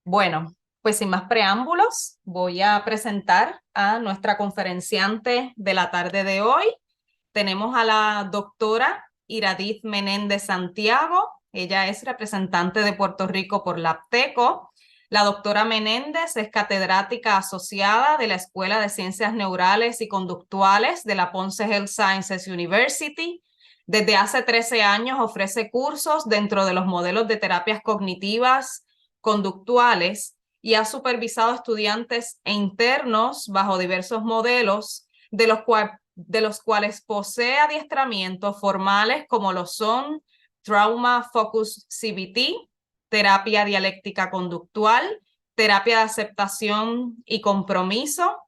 Bueno, pues sin más preámbulos, voy a presentar a nuestra conferenciante de la tarde de hoy. Tenemos a la doctora Iradith Menéndez Santiago. Ella es representante de Puerto Rico por la APTECO. La doctora Menéndez es catedrática asociada de la Escuela de Ciencias Neurales y Conductuales de la Ponce Health Sciences University. Desde hace 13 años ofrece cursos dentro de los modelos de terapias cognitivas conductuales y ha supervisado estudiantes e internos bajo diversos modelos, de los cuales posee adiestramientos formales como lo son Trauma Focus CBT, terapia dialéctica conductual, terapia de aceptación y compromiso,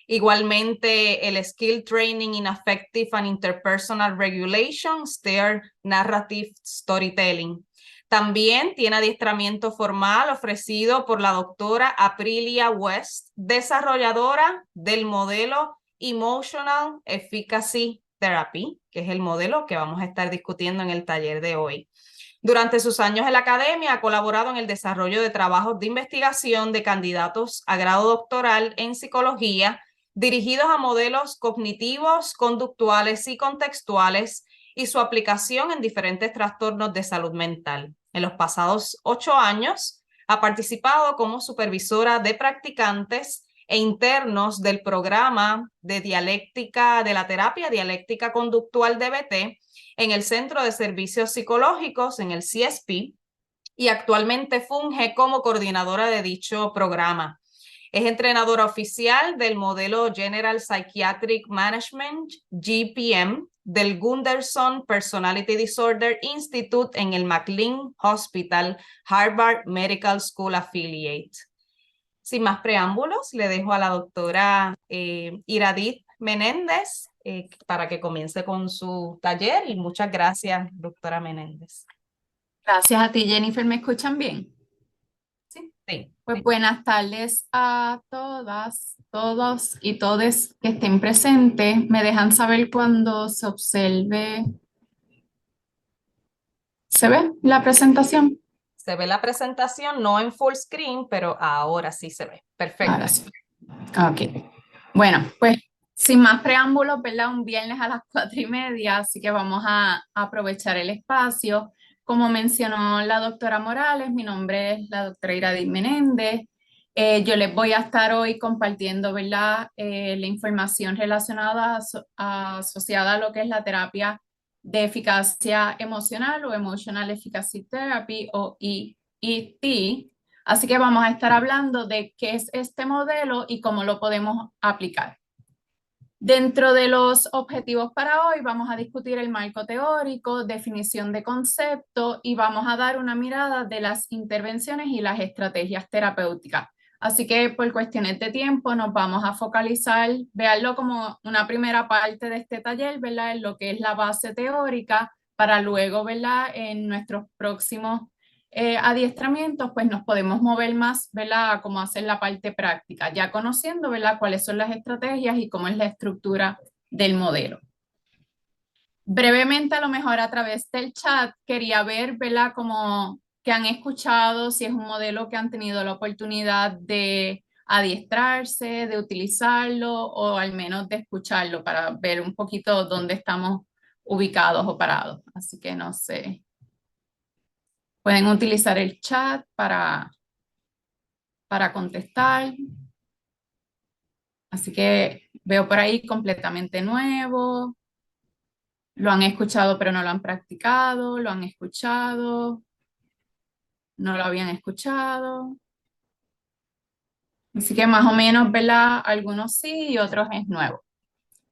igualmente el Skill Training in Affective and Interpersonal Regulation, STAIR Narrative Storytelling. También tiene adiestramiento formal ofrecido por la doctora Aprilia West, desarrolladora del modelo Emotional Efficacy Therapy, que es el modelo que vamos a estar discutiendo en el taller de hoy. Durante sus años en la academia ha colaborado en el desarrollo de trabajos de investigación de candidatos a grado doctoral en psicología dirigidos a modelos cognitivos, conductuales y contextuales y su aplicación en diferentes trastornos de salud mental. En los pasados 8 años ha participado como supervisora de practicantes e internos del programa de dialéctica de la terapia dialéctica conductual DBT en el Centro de Servicios Psicológicos, en el CSP, y actualmente funge como coordinadora de dicho programa. Es entrenadora oficial del modelo General Psychiatric Management, GPM, del Gunderson Personality Disorder Institute en el McLean Hospital, Harvard Medical School Affiliate. Sin más preámbulos, le dejo a la doctora Iradith Menéndez para que comience con su taller y muchas gracias, doctora Menéndez. Gracias a ti, Jennifer. ¿Me escuchan bien? Sí, sí. Pues buenas tardes a todas, todos y todes que estén presentes. Me dejan saber cuando se observe. ¿Se ve la presentación? Se ve la presentación, no en full screen, pero ahora sí se ve. Perfecto. Ahora sí. Ok. Bueno, pues sin más preámbulos, ¿verdad? Un viernes a las 4:30, así que vamos a aprovechar el espacio. Como mencionó la doctora Morales, mi nombre es la doctora Iradith Menéndez. Yo les voy a estar hoy compartiendo, ¿verdad? La información relacionada asociada a lo que es la terapia de eficacia emocional o Emotional Efficacy Therapy o EET. Así que vamos a estar hablando de qué es este modelo y cómo lo podemos aplicar. Dentro de los objetivos para hoy vamos a discutir el marco teórico, definición de concepto y vamos a dar una mirada de las intervenciones y las estrategias terapéuticas. Así que por cuestiones de tiempo nos vamos a focalizar, veanlo como una primera parte de este taller, ¿verdad? En lo que es la base teórica para luego, ¿verdad? En nuestros próximos adiestramientos, pues nos podemos mover más, ¿verdad? A cómo hacer la parte práctica, ya conociendo, ¿verdad? Cuáles son las estrategias y cómo es la estructura del modelo. Brevemente, a lo mejor a través del chat, quería ver, ¿verdad? Como que han escuchado, si es un modelo que han tenido la oportunidad de adiestrarse, de utilizarlo o al menos de escucharlo para ver un poquito dónde estamos ubicados o parados. Así que no sé. Pueden utilizar el chat para contestar. Así que veo por ahí completamente nuevo. Lo han escuchado pero no lo han practicado. Lo han escuchado. No lo habían escuchado. Así que más o menos, ¿verdad? Algunos sí y otros es nuevo.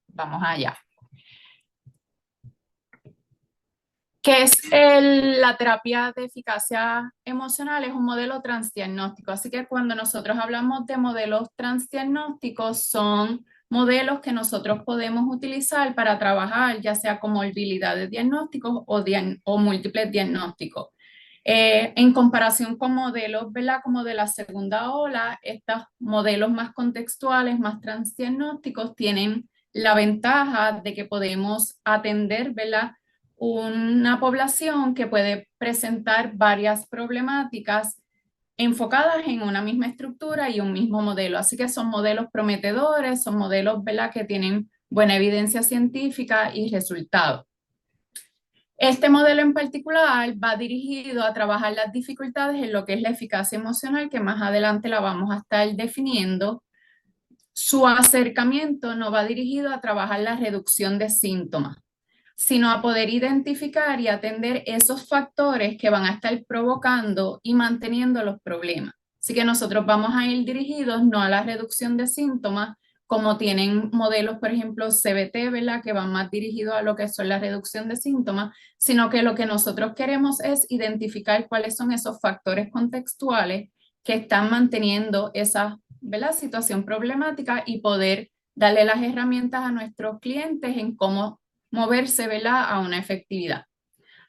Vamos allá. ¿Qué es la terapia de eficacia emocional? Es un modelo transdiagnóstico. Así que cuando nosotros hablamos de modelos transdiagnósticos, son modelos que nosotros podemos utilizar para trabajar, ya sea con morbilidades diagnósticos o múltiples diagnósticos. En comparación con modelos, ¿verdad? Como de la segunda ola, estos modelos más contextuales, más transdiagnósticos, tienen la ventaja de que podemos atender, ¿verdad? Una población que puede presentar varias problemáticas enfocadas en una misma estructura y un mismo modelo. Así que son modelos prometedores, son modelos, ¿verdad?, que tienen buena evidencia científica y resultados. Este modelo en particular va dirigido a trabajar las dificultades en lo que es la eficacia emocional, que más adelante la vamos a estar definiendo. Su acercamiento no va dirigido a trabajar la reducción de síntomas, sino a poder identificar y atender esos factores que van a estar provocando y manteniendo los problemas. Así que nosotros vamos a ir dirigidos no a la reducción de síntomas, como tienen modelos, por ejemplo, CBT, ¿verdad?, que van más dirigidos a lo que son la reducción de síntomas, sino que lo que nosotros queremos es identificar cuáles son esos factores contextuales que están manteniendo esa, ¿verdad?, situación problemática y poder darle las herramientas a nuestros clientes en cómo moverse, ¿verdad?, a una efectividad.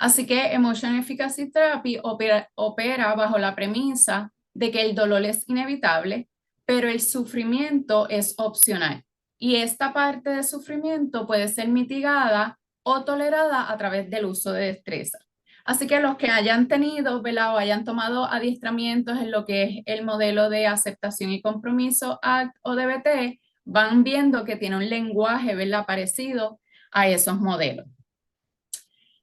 Así que Emotion Efficacy Therapy opera bajo la premisa de que el dolor es inevitable, pero el sufrimiento es opcional. Y esta parte de sufrimiento puede ser mitigada o tolerada a través del uso de destreza. Así que los que hayan tenido, ¿verdad?, o hayan tomado adiestramientos en lo que es el modelo de aceptación y compromiso ACT o DBT, van viendo que tiene un lenguaje, ¿verdad?, parecido a esos modelos.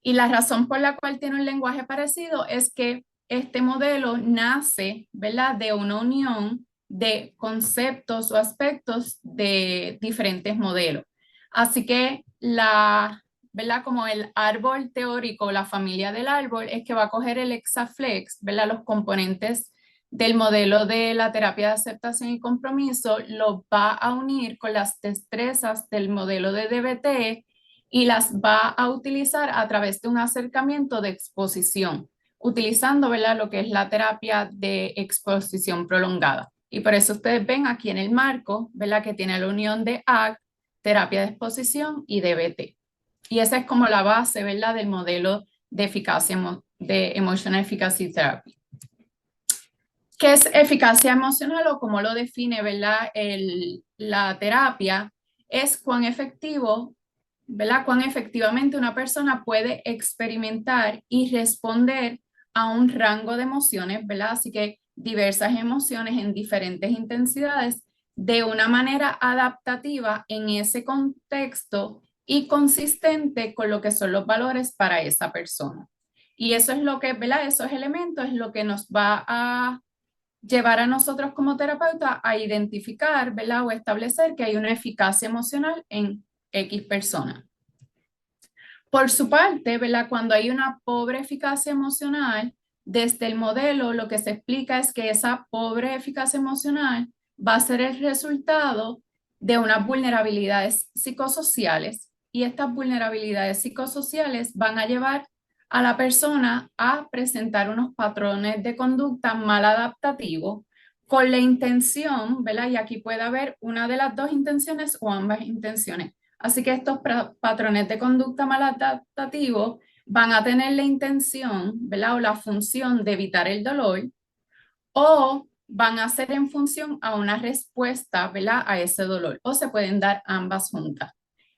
Y la razón por la cual tiene un lenguaje parecido es que este modelo nace, ¿verdad?, de una unión de conceptos o aspectos de diferentes modelos. Así que ¿verdad?, como el árbol teórico, la familia del árbol, es que va a coger el Exaflex, ¿verdad?, los componentes del modelo de la terapia de aceptación y compromiso, los va a unir con las destrezas del modelo de DBT y las va a utilizar a través de un acercamiento de exposición, utilizando, ¿verdad?, lo que es la terapia de exposición prolongada. Y por eso ustedes ven aquí en el marco, ¿verdad?, que tiene la unión de ACT, terapia de exposición y DBT. Y esa es como la base, ¿verdad?, del modelo de eficacia de Emotional Efficacy Therapy. ¿Qué es eficacia emocional o cómo lo define, ¿verdad?, la terapia? Es cuán efectivo, ¿verdad?, cuán efectivamente una persona puede experimentar y responder a un rango de emociones, ¿verdad? Así que diversas emociones en diferentes intensidades de una manera adaptativa en ese contexto y consistente con lo que son los valores para esa persona. Y eso es lo que, ¿verdad?, esos elementos es lo que nos va a llevar a nosotros como terapeuta a identificar, ¿verdad?, o establecer que hay una eficacia emocional en X persona. Por su parte, ¿verdad?, cuando hay una pobre eficacia emocional, desde el modelo lo que se explica es que esa pobre eficacia emocional va a ser el resultado de unas vulnerabilidades psicosociales y estas vulnerabilidades psicosociales van a llevar a la persona a presentar unos patrones de conducta mal adaptativos con la intención, ¿verdad?, y aquí puede haber una de las dos intenciones o ambas intenciones. Así que estos patrones de conducta maladaptativos van a tener la intención, ¿verdad?, o la función de evitar el dolor, o van a ser en función a una respuesta, ¿verdad?, a ese dolor, o se pueden dar ambas juntas.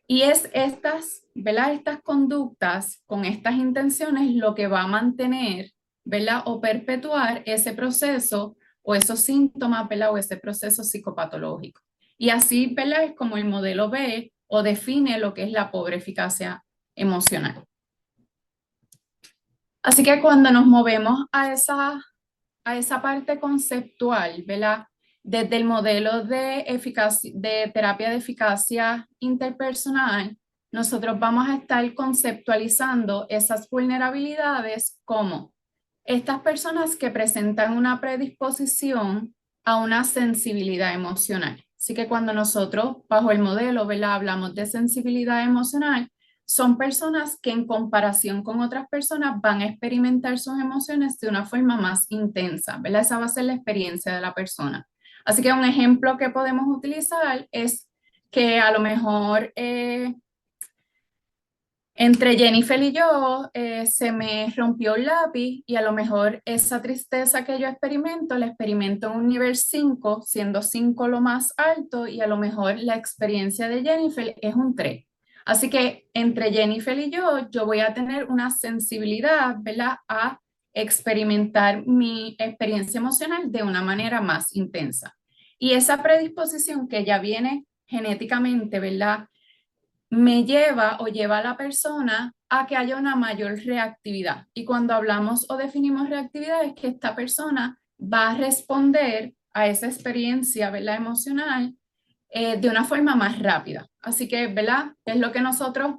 Y es estas, ¿verdad?, estas conductas con estas intenciones lo que va a mantener, ¿verdad?, o perpetuar ese proceso o esos síntomas, ¿verdad?, o ese proceso psicopatológico. Y así, ¿verdad?, es como el modelo B o define lo que es la pobre eficacia emocional. Así que cuando nos movemos a esa parte conceptual, ¿verdad?, desde el modelo de terapia de eficacia interpersonal, nosotros vamos a estar conceptualizando esas vulnerabilidades como estas personas que presentan una predisposición a una sensibilidad emocional. Así que cuando nosotros, bajo el modelo, ¿verdad?, hablamos de sensibilidad emocional, son personas que en comparación con otras personas van a experimentar sus emociones de una forma más intensa, ¿verdad? Esa va a ser la experiencia de la persona. Así que un ejemplo que podemos utilizar es que a lo mejor entre Jennifer y yo se me rompió un lápiz y a lo mejor esa tristeza que yo experimento, la experimento en un nivel 5, siendo 5 lo más alto, y a lo mejor la experiencia de Jennifer es un 3. Así que entre Jennifer y yo voy a tener una sensibilidad, ¿verdad?, a experimentar mi experiencia emocional de una manera más intensa. Y esa predisposición que ya viene genéticamente, ¿verdad? Me lleva o lleva a la persona a que haya una mayor reactividad. Y cuando hablamos o definimos reactividad es que esta persona va a responder a esa experiencia, ¿verdad? Emocional de una forma más rápida. Así que, ¿verdad? Es lo que nosotros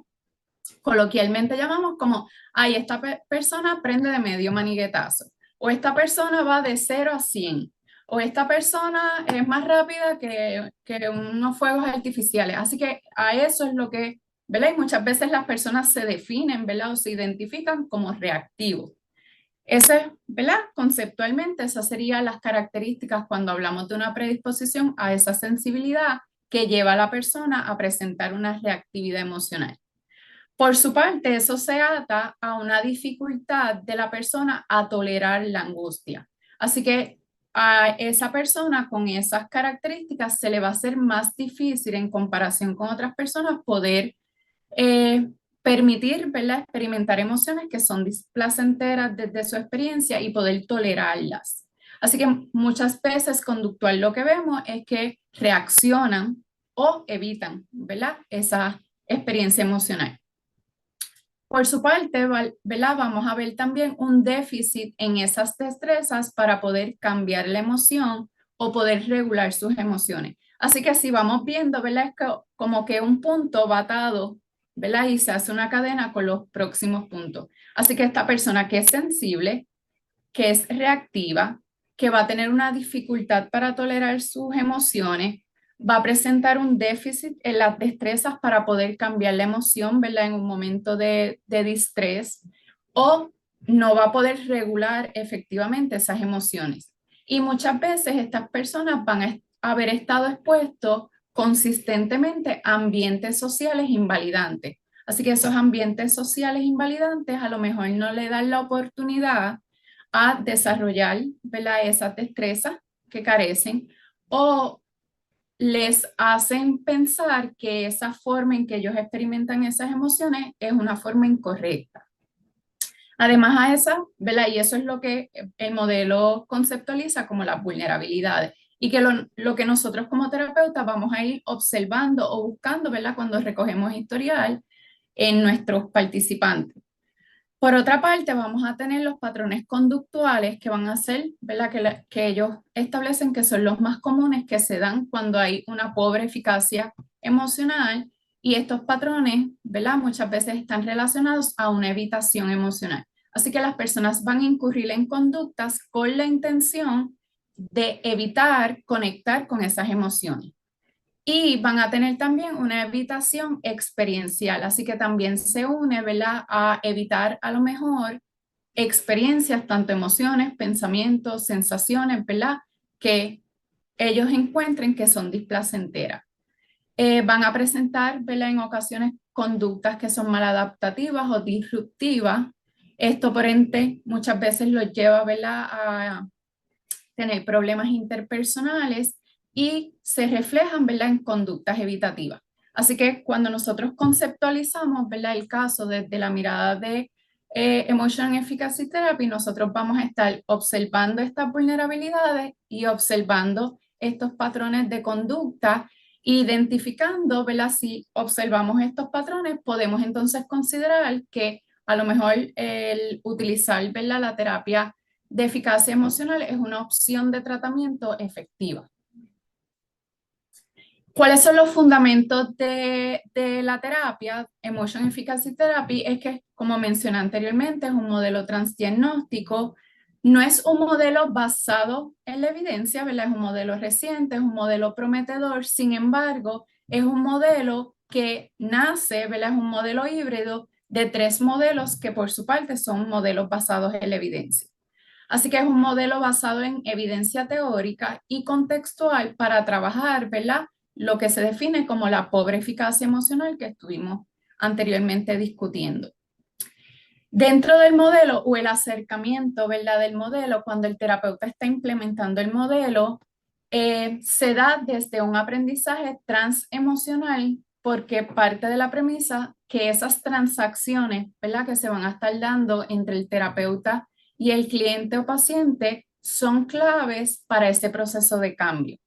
coloquialmente llamamos como, ay, esta persona aprende de medio maniguetazo, o esta persona va de 0 a 100, o esta persona es más rápida que unos fuegos artificiales. Así que a eso es lo que, ¿verdad? Y muchas veces las personas se definen, ¿verdad? O se identifican como reactivos. Ese, ¿verdad? Conceptualmente, esas serían las características cuando hablamos de una predisposición a esa sensibilidad que lleva a la persona a presentar una reactividad emocional. Por su parte, eso se ata a una dificultad de la persona a tolerar la angustia. Así que a esa persona con esas características se le va a hacer más difícil en comparación con otras personas poder eh, permitir, ¿verdad? Experimentar emociones que son displacenteras desde su experiencia y poder tolerarlas. Así que muchas veces conductual lo que vemos es que reaccionan o evitan, ¿verdad? Esa experiencia emocional. Por su parte, ¿verdad? Vamos a ver también un déficit en esas destrezas para poder cambiar la emoción o poder regular sus emociones. Así que si vamos viendo, ¿verdad? Es que como que un punto va atado, ¿verdad? Y se hace una cadena con los próximos puntos. Así que esta persona que es sensible, que es reactiva, que va a tener una dificultad para tolerar sus emociones, va a presentar un déficit en las destrezas para poder cambiar la emoción, ¿verdad? En un momento de distrés, o no va a poder regular efectivamente esas emociones. Y muchas veces estas personas van a haber estado expuestos consistentemente a ambientes sociales invalidantes. Así que esos ambientes sociales invalidantes a lo mejor no le dan la oportunidad a desarrollar, ¿verdad? Esas destrezas que carecen o les hacen pensar que esa forma en que ellos experimentan esas emociones es una forma incorrecta. Además a esa, ¿verdad? Y eso es lo que el modelo conceptualiza como las vulnerabilidades y que lo que nosotros como terapeutas vamos a ir observando o buscando, ¿verdad? Cuando recogemos historial en nuestros participantes. Por otra parte, vamos a tener los patrones conductuales que van a ser, ¿verdad? Que ellos establecen que son los más comunes que se dan cuando hay una pobre eficacia emocional y estos patrones, ¿verdad? Muchas veces están relacionados a una evitación emocional. Así que las personas van a incurrir en conductas con la intención de evitar conectar con esas emociones. Y van a tener también una evitación experiencial, así que también se une, ¿verdad? A evitar a lo mejor experiencias, tanto emociones, pensamientos, sensaciones, ¿verdad? Que ellos encuentren que son displacenteras. Van a presentar, ¿verdad? En ocasiones conductas que son maladaptativas o disruptivas. Esto, por ende, muchas veces los lleva, ¿verdad? A tener problemas interpersonales y se reflejan, ¿verdad? En conductas evitativas. Así que cuando nosotros conceptualizamos, ¿verdad? El caso desde la mirada de Emotion Efficacy Therapy, nosotros vamos a estar observando estas vulnerabilidades y observando estos patrones de conducta, identificando, ¿verdad? Si observamos estos patrones, podemos entonces considerar que a lo mejor el utilizar, ¿verdad? La terapia de eficacia emocional es una opción de tratamiento efectiva. ¿Cuáles son los fundamentos de la terapia? Emotion Efficacy Therapy es que, como mencioné anteriormente, es un modelo transdiagnóstico. No es un modelo basado en la evidencia, ¿verdad? Es un modelo reciente, es un modelo prometedor. Sin embargo, es un modelo que nace, ¿verdad? Es un modelo híbrido de 3 modelos que por su parte son modelos basados en la evidencia. Así que es un modelo basado en evidencia teórica y contextual para trabajar, ¿verdad? Lo que se define como la pobre eficacia emocional que estuvimos anteriormente discutiendo. Dentro del modelo o el acercamiento, ¿verdad? Del modelo, cuando el terapeuta está implementando el modelo, se da desde un aprendizaje transemocional porque parte de la premisa que esas transacciones, ¿verdad? Que se van a estar dando entre el terapeuta y el cliente o paciente son claves para ese proceso de cambio.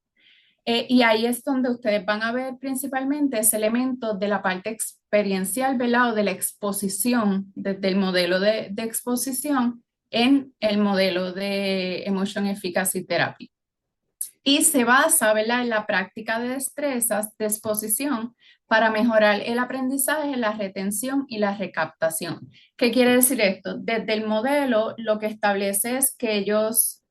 Y ahí es donde ustedes van a ver principalmente ese elemento de la parte experiencial, ¿verdad? O de la exposición, desde el modelo de exposición en el modelo de Emotion Efficacy Therapy. Y se basa, ¿verdad?, en la práctica de destrezas de exposición para mejorar el aprendizaje, la retención y la recaptación. ¿Qué quiere decir esto? Desde el modelo lo que establece es que ellos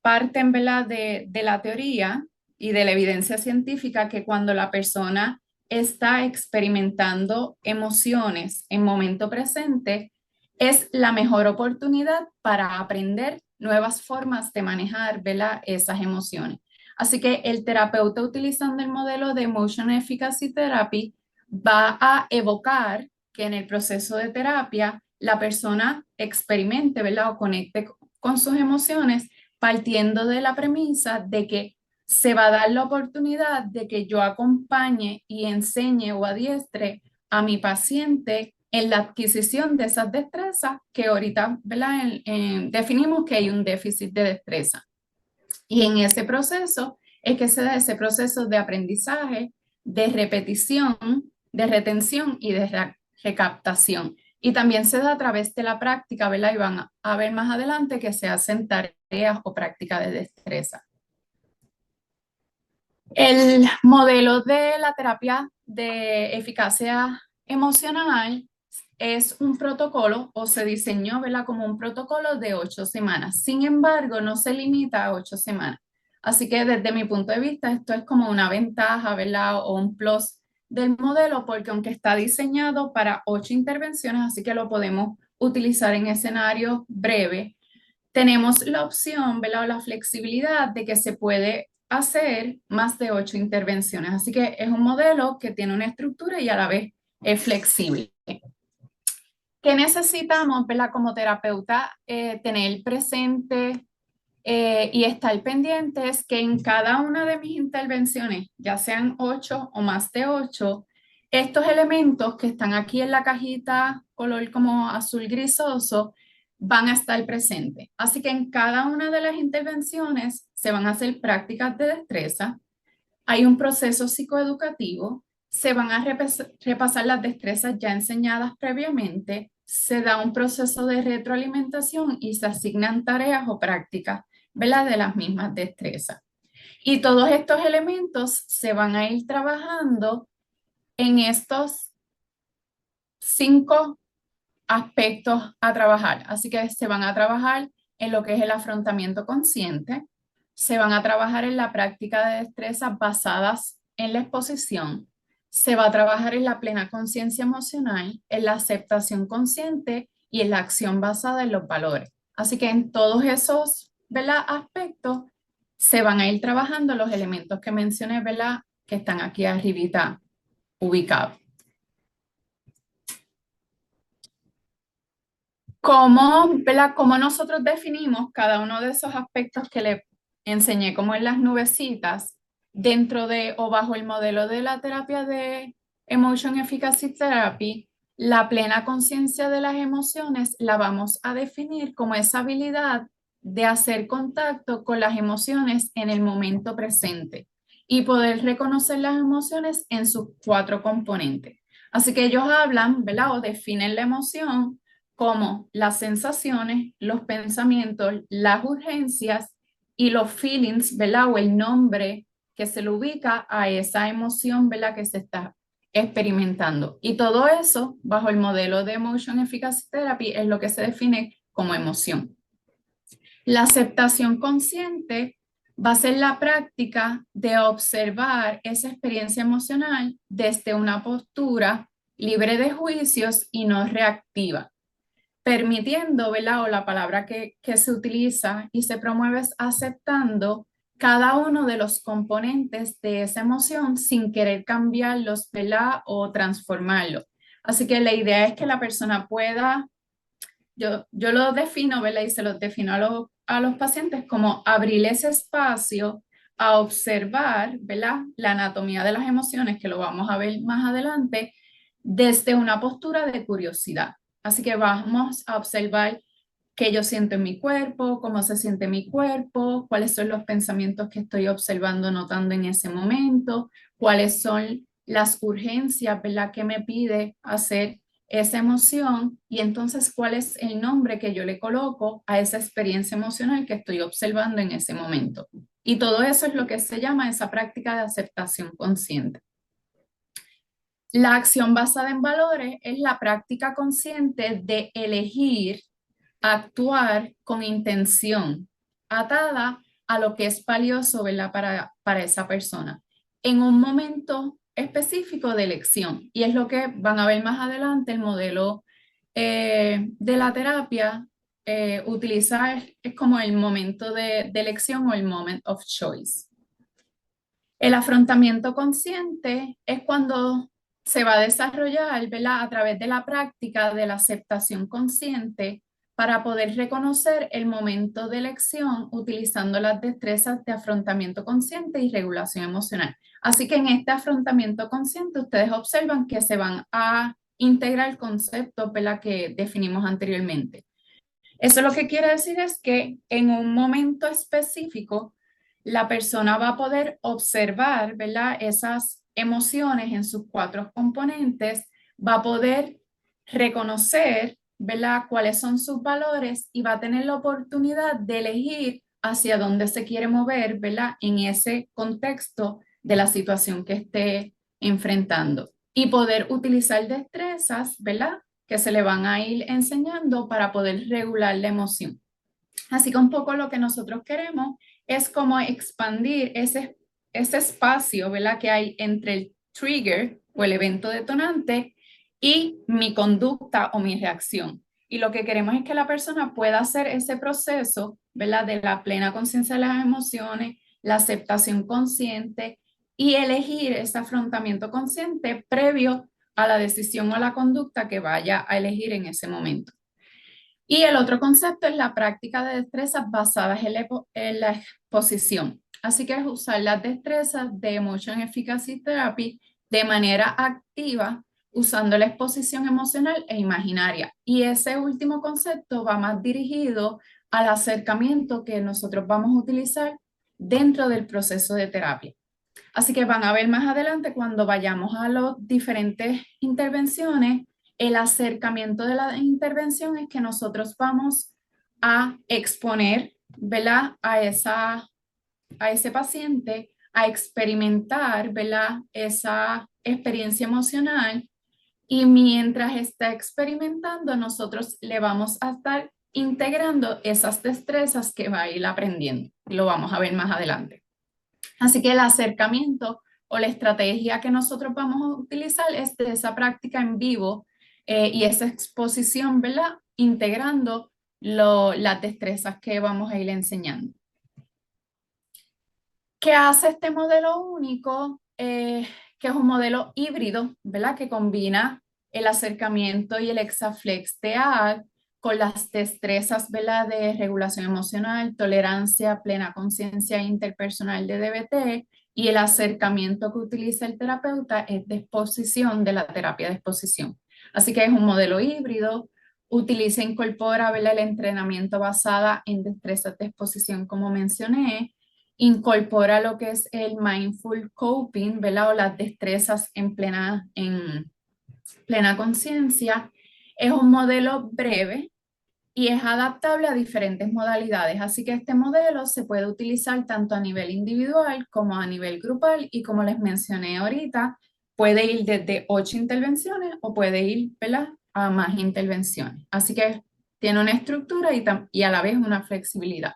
parten, ¿verdad?, de la teoría y de la evidencia científica que cuando la persona está experimentando emociones en momento presente, es la mejor oportunidad para aprender nuevas formas de manejar, ¿verdad?, esas emociones. Así que el terapeuta utilizando el modelo de Emotion Efficacy Therapy va a evocar que en el proceso de terapia la persona experimente, ¿verdad?, o conecte con sus emociones partiendo de la premisa de que se va a dar la oportunidad de que yo acompañe y enseñe o adiestre a mi paciente en la adquisición de esas destrezas que ahorita, ¿verdad?, definimos que hay un déficit de destreza. Y en ese proceso es que se da ese proceso de aprendizaje, de repetición, de retención y de recaptación. Y también se da a través de la práctica, ¿verdad? Y van a ver más adelante que se hacen tareas o práctica de destreza. El modelo de la terapia de eficacia emocional es un protocolo o se diseñó, ¿verdad?, como un protocolo de 8 semanas. Sin embargo, no se limita a 8 semanas. Así que desde mi punto de vista, esto es como una ventaja, ¿verdad?, o un plus del modelo, porque aunque está diseñado para 8 intervenciones, así que lo podemos utilizar en escenarios breves, tenemos la opción, ¿verdad?, o la flexibilidad de que se puede hacer más de 8 intervenciones. Así que es un modelo que tiene una estructura y a la vez es flexible. ¿Qué necesitamos, ¿verdad?, como terapeuta? Tener presente y estar pendientes que en cada una de mis intervenciones, ya sean 8 o más de 8, estos elementos que están aquí en la cajita color como azul grisoso van a estar presentes. Así que en cada una de las intervenciones se van a hacer prácticas de destreza, hay un proceso psicoeducativo, se van a repasar las destrezas ya enseñadas previamente, se da un proceso de retroalimentación y se asignan tareas o prácticas, ¿verdad?, de las mismas destrezas. Y todos estos elementos se van a ir trabajando en estos 5 aspectos a trabajar. Así que se van a trabajar en lo que es el afrontamiento consciente, se van a trabajar en la práctica de destrezas basadas en la exposición, se va a trabajar en la plena conciencia emocional, en la aceptación consciente y en la acción basada en los valores. Así que en todos esos, ¿verdad?, aspectos se van a ir trabajando los elementos que mencioné, ¿verdad?, que están aquí arribita ubicados. ¿Cómo nosotros definimos cada uno de esos aspectos que le enseñé como en las nubecitas dentro de o bajo el modelo de la terapia de Emotion Efficacy Therapy? La plena conciencia de las emociones la vamos a definir como esa habilidad de hacer contacto con las emociones en el momento presente y poder reconocer las emociones en sus 4 componentes. Así que ellos hablan, ¿verdad?, o definen la emoción como las sensaciones, los pensamientos, las urgencias y los feelings, ¿verdad?, o el nombre que se le ubica a esa emoción, ¿verdad?, que se está experimentando. Y todo eso, bajo el modelo de Emotion Efficacy Therapy, es lo que se define como emoción. La aceptación consciente va a ser la práctica de observar esa experiencia emocional desde una postura libre de juicios y no reactiva, permitiendo, ¿verdad?, o la palabra que se utiliza y se promueve es aceptando cada uno de los componentes de esa emoción sin querer cambiarlos, ¿verdad?, o transformarlos. Así que la idea es que la persona pueda, yo lo defino, ¿verdad?, y se lo defino a los pacientes como abrir ese espacio a observar, ¿verdad?, la anatomía de las emociones, que lo vamos a ver más adelante, desde una postura de curiosidad. Así que vamos a observar qué yo siento en mi cuerpo, cómo se siente mi cuerpo, cuáles son los pensamientos que estoy observando, notando en ese momento, cuáles son las urgencias, ¿verdad?, que me pide hacer esa emoción y entonces cuál es el nombre que yo le coloco a esa experiencia emocional que estoy observando en ese momento. Y todo eso es lo que se llama esa práctica de aceptación consciente. La acción basada en valores es la práctica consciente de elegir actuar con intención, atada a lo que es valioso, ¿verdad?, para esa persona, en un momento específico de elección. Y es lo que van a ver más adelante, el modelo de la terapia utiliza, es como el momento de elección o el moment of choice. El afrontamiento consciente es cuando se va a desarrollar, ¿verdad?, a través de la práctica de la aceptación consciente para poder reconocer el momento de elección utilizando las destrezas de afrontamiento consciente y regulación emocional. Así que en este afrontamiento consciente ustedes observan que se van a integrar conceptos, ¿verdad?, que definimos anteriormente. Eso lo que quiere decir es que en un momento específico la persona va a poder observar, ¿verdad?, esas emociones en sus 4 componentes, va a poder reconocer, ¿verdad?, cuáles son sus valores y va a tener la oportunidad de elegir hacia dónde se quiere mover, ¿verdad?, en ese contexto de la situación que esté enfrentando y poder utilizar destrezas, ¿verdad?, que se le van a ir enseñando para poder regular la emoción. Así que un poco lo que nosotros queremos es como expandir ese espacio, ¿verdad?, que hay entre el trigger o el evento detonante y mi conducta o mi reacción. Y lo que queremos es que la persona pueda hacer ese proceso, ¿verdad?, de la plena conciencia de las emociones, la aceptación consciente y elegir ese afrontamiento consciente previo a la decisión o a la conducta que vaya a elegir en ese momento. Y el otro concepto es la práctica de destrezas basadas en la exposición. Así que es usar las destrezas de Emotion Efficacy Therapy de manera activa, usando la exposición emocional e imaginaria. Y ese último concepto va más dirigido al acercamiento que nosotros vamos a utilizar dentro del proceso de terapia. Así que van a ver más adelante cuando vayamos a las diferentes intervenciones, el acercamiento de la intervención es que nosotros vamos a exponer, ¿verdad?, a ese paciente a experimentar, ¿verdad?, esa experiencia emocional y mientras está experimentando nosotros le vamos a estar integrando esas destrezas que va a ir aprendiendo. Lo vamos a ver más adelante. Así que el acercamiento o la estrategia que nosotros vamos a utilizar es de esa práctica en vivo y esa exposición, ¿verdad?, integrando las destrezas que vamos a ir enseñando. ¿Qué hace este modelo único? Que es un modelo híbrido, ¿verdad?, que combina el acercamiento y el Exaflex TEAG con las destrezas, ¿verdad?, de regulación emocional, tolerancia, plena conciencia interpersonal de DBT y el acercamiento que utiliza el terapeuta es de exposición, de la terapia de exposición. Así que es un modelo híbrido, utiliza e incorpora, ¿verdad?, el entrenamiento basado en destrezas de exposición como mencioné, incorpora lo que es el mindful coping, ¿verdad?, o las destrezas en plena conciencia. Es un modelo breve y es adaptable a diferentes modalidades, así que este modelo se puede utilizar tanto a nivel individual como a nivel grupal y como les mencioné ahorita, puede ir desde 8 intervenciones o puede ir, ¿verdad?, a más intervenciones. Así que tiene una estructura y a la vez una flexibilidad.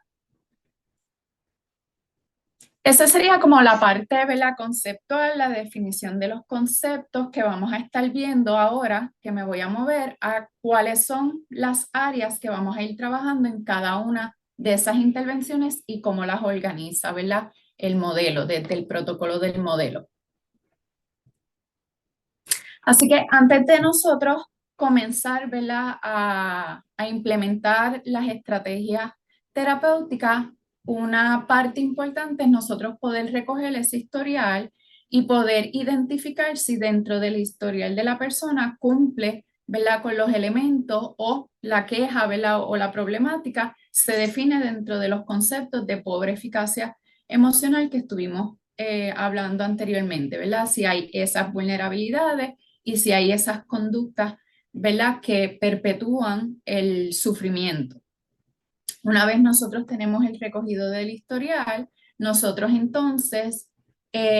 Esa sería como la parte, ¿verdad?, conceptual, la definición de los conceptos que vamos a estar viendo ahora, que me voy a mover a cuáles son las áreas que vamos a ir trabajando en cada una de esas intervenciones y cómo las organiza, ¿verdad?, el modelo, desde el protocolo del modelo. Así que antes de nosotros comenzar, ¿verdad?, a implementar las estrategias terapéuticas, una parte importante es nosotros poder recoger ese historial y poder identificar si dentro del historial de la persona cumple ¿verdad? Con los elementos o la queja, ¿verdad? O la problemática se define dentro de los conceptos de pobre eficacia emocional que estuvimos hablando anteriormente, ¿verdad? Si hay esas vulnerabilidades y si hay esas conductas, ¿verdad? Que perpetúan el sufrimiento. Una vez nosotros tenemos el recogido del historial, nosotros entonces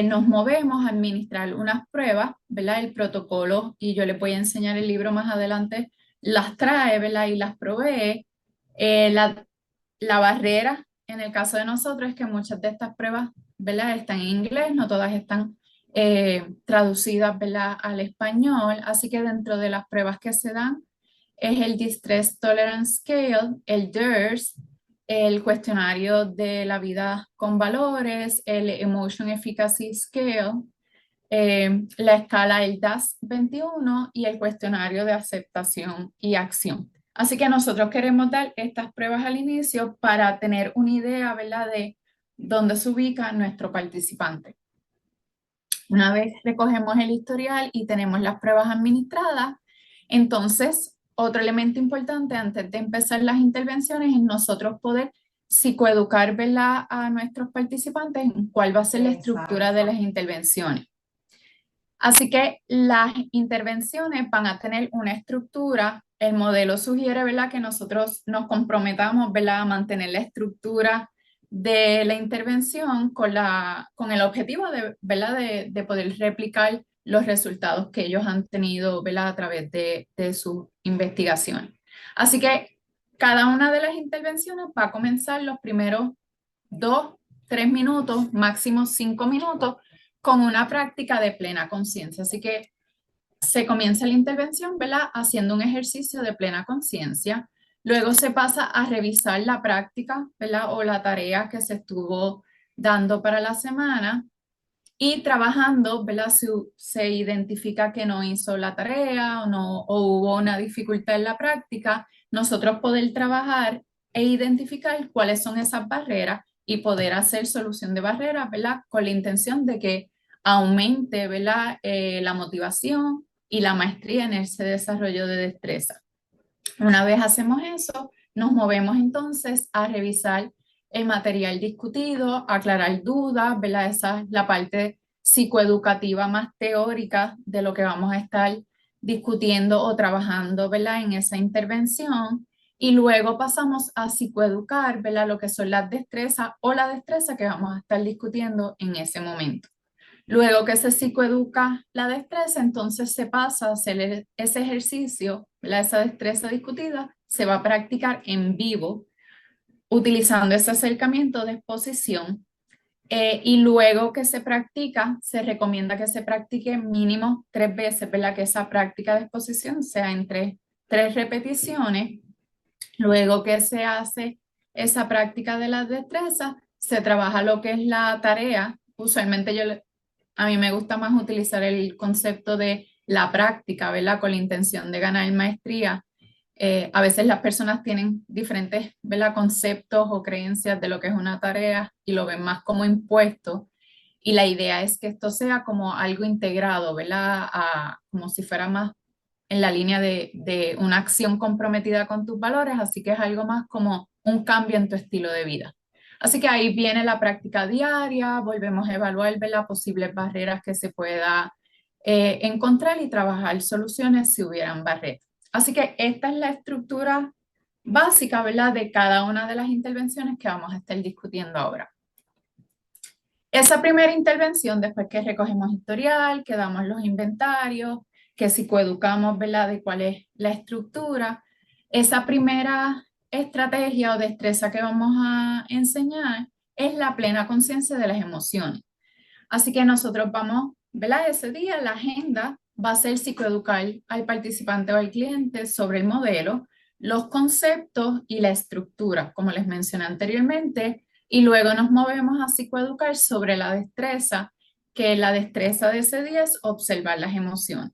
nos movemos a administrar unas pruebas, ¿verdad? El protocolo, y yo les voy a enseñar el libro más adelante, las trae, ¿verdad? Y las provee. La barrera en el caso de nosotros es que muchas de estas pruebas, ¿verdad? Están en inglés, no todas están traducidas, ¿verdad? Al español, así que dentro de las pruebas que se dan, es el Distress Tolerance Scale, el DIRS, el cuestionario de la vida con valores, el Emotion Efficacy Scale, la escala el DAS-21 y el cuestionario de aceptación y acción. Así que nosotros queremos dar estas pruebas al inicio para tener una idea, ¿verdad?, de dónde se ubica nuestro participante. Una vez recogemos el historial y tenemos las pruebas administradas, entonces otro elemento importante antes de empezar las intervenciones es nosotros poder psicoeducar, ¿verdad?, a nuestros participantes en cuál va a ser la estructura de las intervenciones. Así que las intervenciones van a tener una estructura. El modelo sugiere, ¿verdad?, que nosotros nos comprometamos, ¿verdad?, a mantener la estructura de la intervención con el objetivo de, ¿verdad?, de poder replicar los resultados que ellos han tenido, ¿verdad?, a través de su investigación. Así que cada una de las intervenciones va a comenzar los primeros 2, 3 minutos, máximo 5 minutos, con una práctica de plena conciencia. Así que se comienza la intervención, ¿verdad?, haciendo un ejercicio de plena conciencia. Luego se pasa a revisar la práctica, ¿verdad?, o la tarea que se estuvo dando para la semana y trabajando, ¿verdad?, si se identifica que no hizo la tarea o hubo una dificultad en la práctica, nosotros poder trabajar e identificar cuáles son esas barreras y poder hacer solución de barreras, ¿verdad?, con la intención de que aumente, ¿verdad?, la motivación y la maestría en ese desarrollo de destreza. Una vez hacemos eso, nos movemos entonces a revisar el material discutido, aclarar dudas, ¿verdad? Esa es la parte psicoeducativa más teórica de lo que vamos a estar discutiendo o trabajando, ¿verdad?, en esa intervención. Y luego pasamos a psicoeducar, ¿verdad?, lo que son las destrezas o la destreza que vamos a estar discutiendo en ese momento. Luego que se psicoeduca la destreza, entonces se pasa a hacer ese ejercicio, esa destreza discutida, se va a practicar en vivo utilizando ese acercamiento de exposición. Y luego que se practica, se recomienda que se practique mínimo 3 veces, ¿verdad? Que esa práctica de exposición sea entre 3 repeticiones. Luego que se hace esa práctica de las destrezas, se trabaja lo que es la tarea. Usualmente a mí me gusta más utilizar el concepto de la práctica, ¿verdad?, con la intención de ganar maestría. A veces las personas tienen diferentes, ¿verdad?, conceptos o creencias de lo que es una tarea y lo ven más como impuesto. Y la idea es que esto sea como algo integrado, ¿verdad?, como si fuera más en la línea de una acción comprometida con tus valores, así que es algo más como un cambio en tu estilo de vida. Así que ahí viene la práctica diaria, volvemos a evaluar, ¿verdad?, posibles barreras que se pueda encontrar y trabajar soluciones si hubieran barreras. Así que esta es la estructura básica, ¿verdad?, de cada una de las intervenciones que vamos a estar discutiendo ahora. Esa primera intervención, después que recogemos historial, que damos los inventarios, que psicoeducamos, ¿verdad?, de cuál es la estructura, esa primera estrategia o destreza que vamos a enseñar es la plena conciencia de las emociones. Así que nosotros vamos, ¿verdad?, ese día la agenda va a ser psicoeducar al participante o al cliente sobre el modelo, los conceptos y la estructura, como les mencioné anteriormente, y luego nos movemos a psicoeducar sobre la destreza, que la destreza de ese día es observar las emociones.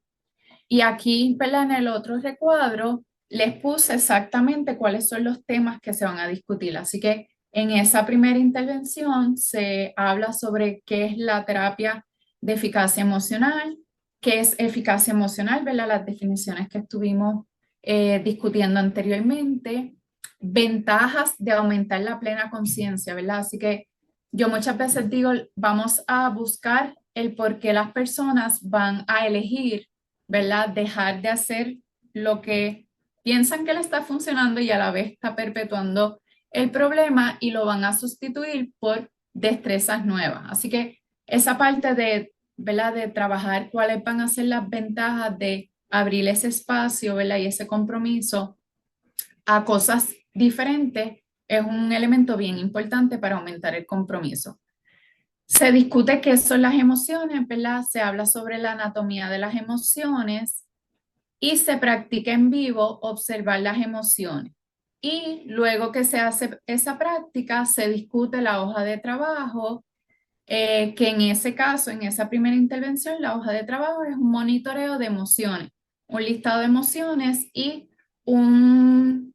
Y aquí, ¿verdad?, en el otro recuadro les puse exactamente cuáles son los temas que se van a discutir. Así que en esa primera intervención se habla sobre qué es la terapia de eficacia emocional, qué es eficacia emocional, ¿verdad? Las definiciones que estuvimos discutiendo anteriormente, ventajas de aumentar la plena conciencia, ¿verdad? Así que yo muchas veces digo, vamos a buscar el por qué las personas van a elegir, ¿verdad? Dejar de hacer lo que piensan que le está funcionando y a la vez está perpetuando el problema y lo van a sustituir por destrezas nuevas. Así que esa parte de, ¿verdad? De trabajar cuáles van a ser las ventajas de abrir ese espacio, ¿verdad? Y ese compromiso a cosas diferentes es un elemento bien importante para aumentar el compromiso. Se discute qué son las emociones, ¿verdad? Se habla sobre la anatomía de las emociones y se practica en vivo observar las emociones. Y luego que se hace esa práctica, se discute la hoja de trabajo, que en ese caso, en esa primera intervención, la hoja de trabajo es un monitoreo de emociones, un listado de emociones y un,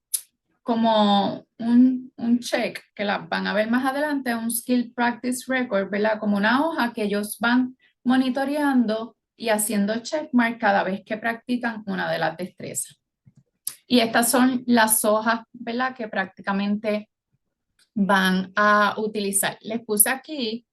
como un check que las van a ver más adelante, un Skill Practice Record, ¿verdad? Como una hoja que ellos van monitoreando y haciendo checkmark cada vez que practican una de las destrezas. Y estas son las hojas, ¿verdad? Que prácticamente van a utilizar. Les puse aquí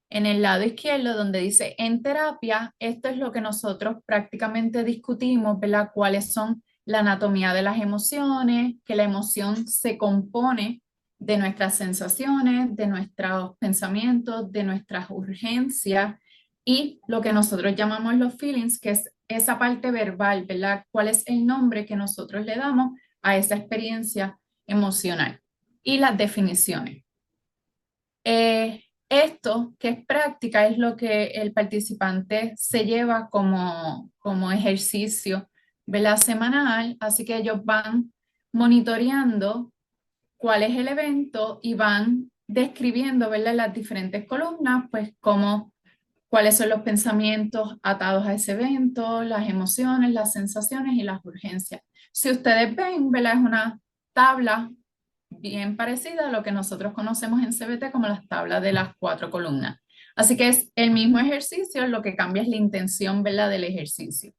en el lado izquierdo donde dice en terapia, esto es lo que nosotros prácticamente discutimos, ¿verdad? Cuáles son la anatomía de las emociones, que la emoción se compone de nuestras sensaciones, de nuestros pensamientos, de nuestras urgencias y lo que nosotros llamamos los feelings, que es esa parte verbal, ¿verdad? ¿Cuál es el nombre que nosotros le damos a esa experiencia emocional? Y las definiciones. Esto, que es práctica, es lo que el participante se lleva como ejercicio, ¿verdad? Semanal, así que ellos van monitoreando cuál es el evento y van describiendo, ¿verdad? Las diferentes columnas, pues cuáles son los pensamientos atados a ese evento, las emociones, las sensaciones y las urgencias. Si ustedes ven, ¿verdad? Es una tabla bien parecida a lo que nosotros conocemos en CBT como las tablas de las 4 columnas. Así que es el mismo ejercicio, lo que cambia es la intención, ¿verdad? Del ejercicio.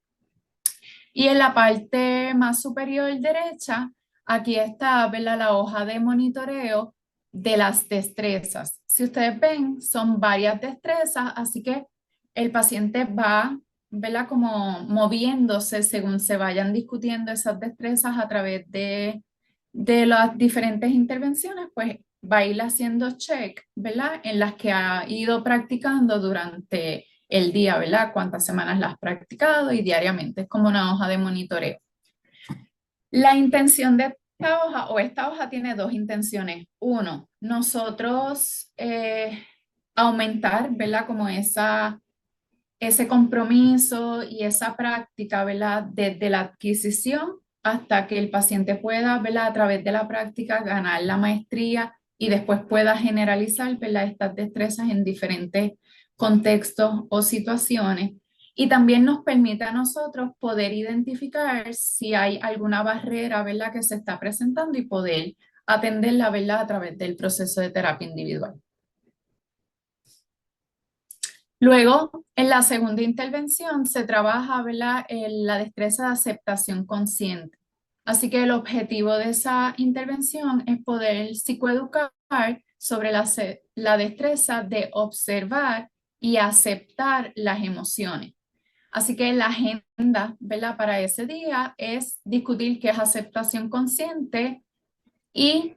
Y en la parte más superior derecha, aquí está, ¿verdad? La hoja de monitoreo de las destrezas. Si ustedes ven, son varias destrezas, así que el paciente va, ¿verdad? Como moviéndose según se vayan discutiendo esas destrezas a través de las diferentes intervenciones, pues va a ir haciendo check, ¿verdad? En las que ha ido practicando durante el día, ¿verdad? Cuántas semanas las has practicado y diariamente. Es como una hoja de monitoreo. La intención de esta hoja, o esta hoja tiene dos intenciones. Uno, nosotros aumentar, ¿verdad? Como ese compromiso y esa práctica, ¿verdad? Desde la adquisición hasta que el paciente pueda, ¿verdad? A través de la práctica ganar la maestría y después pueda generalizar, ¿verdad? Estas destrezas en diferentes contextos o situaciones. Y también nos permite a nosotros poder identificar si hay alguna barrera, ¿verdad? Que se está presentando y poder atenderla, ¿verdad? A través del proceso de terapia individual. Luego, en la segunda intervención se trabaja, ¿verdad? La destreza de aceptación consciente. Así que el objetivo de esa intervención es poder psicoeducar sobre la destreza de observar y aceptar las emociones. Así que la agenda, ¿verdad? Para ese día es discutir qué es aceptación consciente y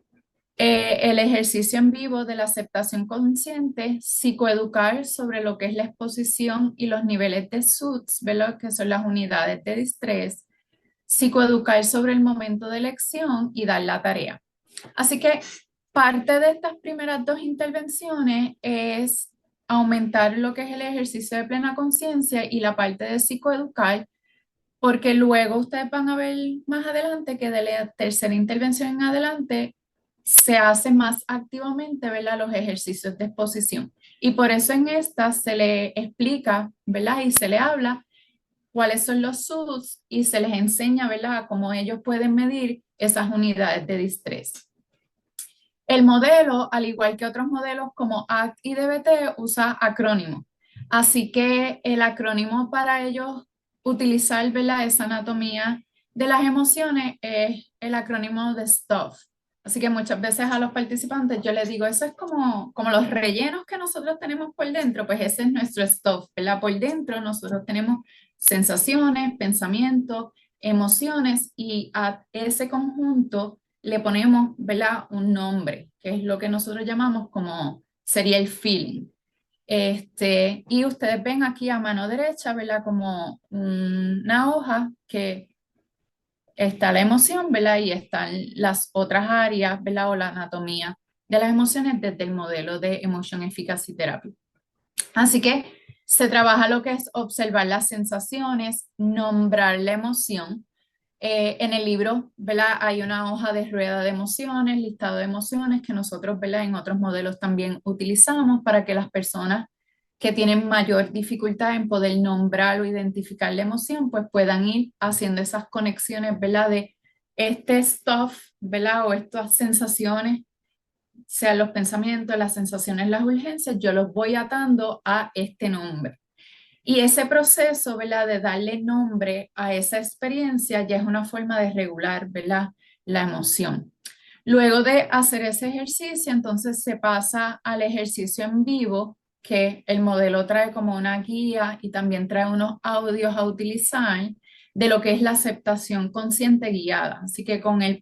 el ejercicio en vivo de la aceptación consciente, psicoeducar sobre lo que es la exposición y los niveles de SUDS, ¿verdad? Que son las unidades de distrés, psicoeducar sobre el momento de elección y dar la tarea. Así que parte de estas primeras dos intervenciones es aumentar lo que es el ejercicio de plena conciencia y la parte de psicoeducar, porque luego ustedes van a ver más adelante que de la tercera intervención en adelante se hace más activamente, ¿verdad? Los ejercicios de exposición. Y por eso en esta se le explica, ¿verdad? Y se le habla cuáles son los SUDS y se les enseña, ¿verdad? Cómo ellos pueden medir esas unidades de distrés. El modelo, al igual que otros modelos como ACT y DBT, usa acrónimos. Así que el acrónimo para ellos utilizar, ¿verdad?, esa anatomía de las emociones es el acrónimo de STOFF. Así que muchas veces a los participantes yo les digo, eso es como los rellenos que nosotros tenemos por dentro, pues ese es nuestro STOFF, ¿verdad? Por dentro nosotros tenemos sensaciones, pensamientos, emociones y a ese conjunto le ponemos, ¿verdad?, un nombre, que es lo que nosotros llamamos como sería el feeling. Y ustedes ven aquí a mano derecha, ¿verdad? Como una hoja que está la emoción, ¿verdad? Y están las otras áreas, ¿verdad? O la anatomía de las emociones desde el modelo de Emotion Efficacy Therapy. Así que se trabaja lo que es observar las sensaciones, nombrar la emoción. En el libro, ¿verdad? Hay una hoja de rueda de emociones, listado de emociones que nosotros, ¿verdad?, en otros modelos también utilizamos para que las personas que tienen mayor dificultad en poder nombrar o identificar la emoción, pues puedan ir haciendo esas conexiones, ¿verdad?, de este stuff, ¿verdad?, o estas sensaciones, sean los pensamientos, las sensaciones, las urgencias, yo los voy atando a este nombre. Y ese proceso, ¿verdad?, de darle nombre a esa experiencia ya es una forma de regular, ¿verdad?, la emoción. Luego de hacer ese ejercicio, entonces se pasa al ejercicio en vivo, que el modelo trae como una guía y también trae unos audios a utilizar de lo que es la aceptación consciente guiada. Así que con el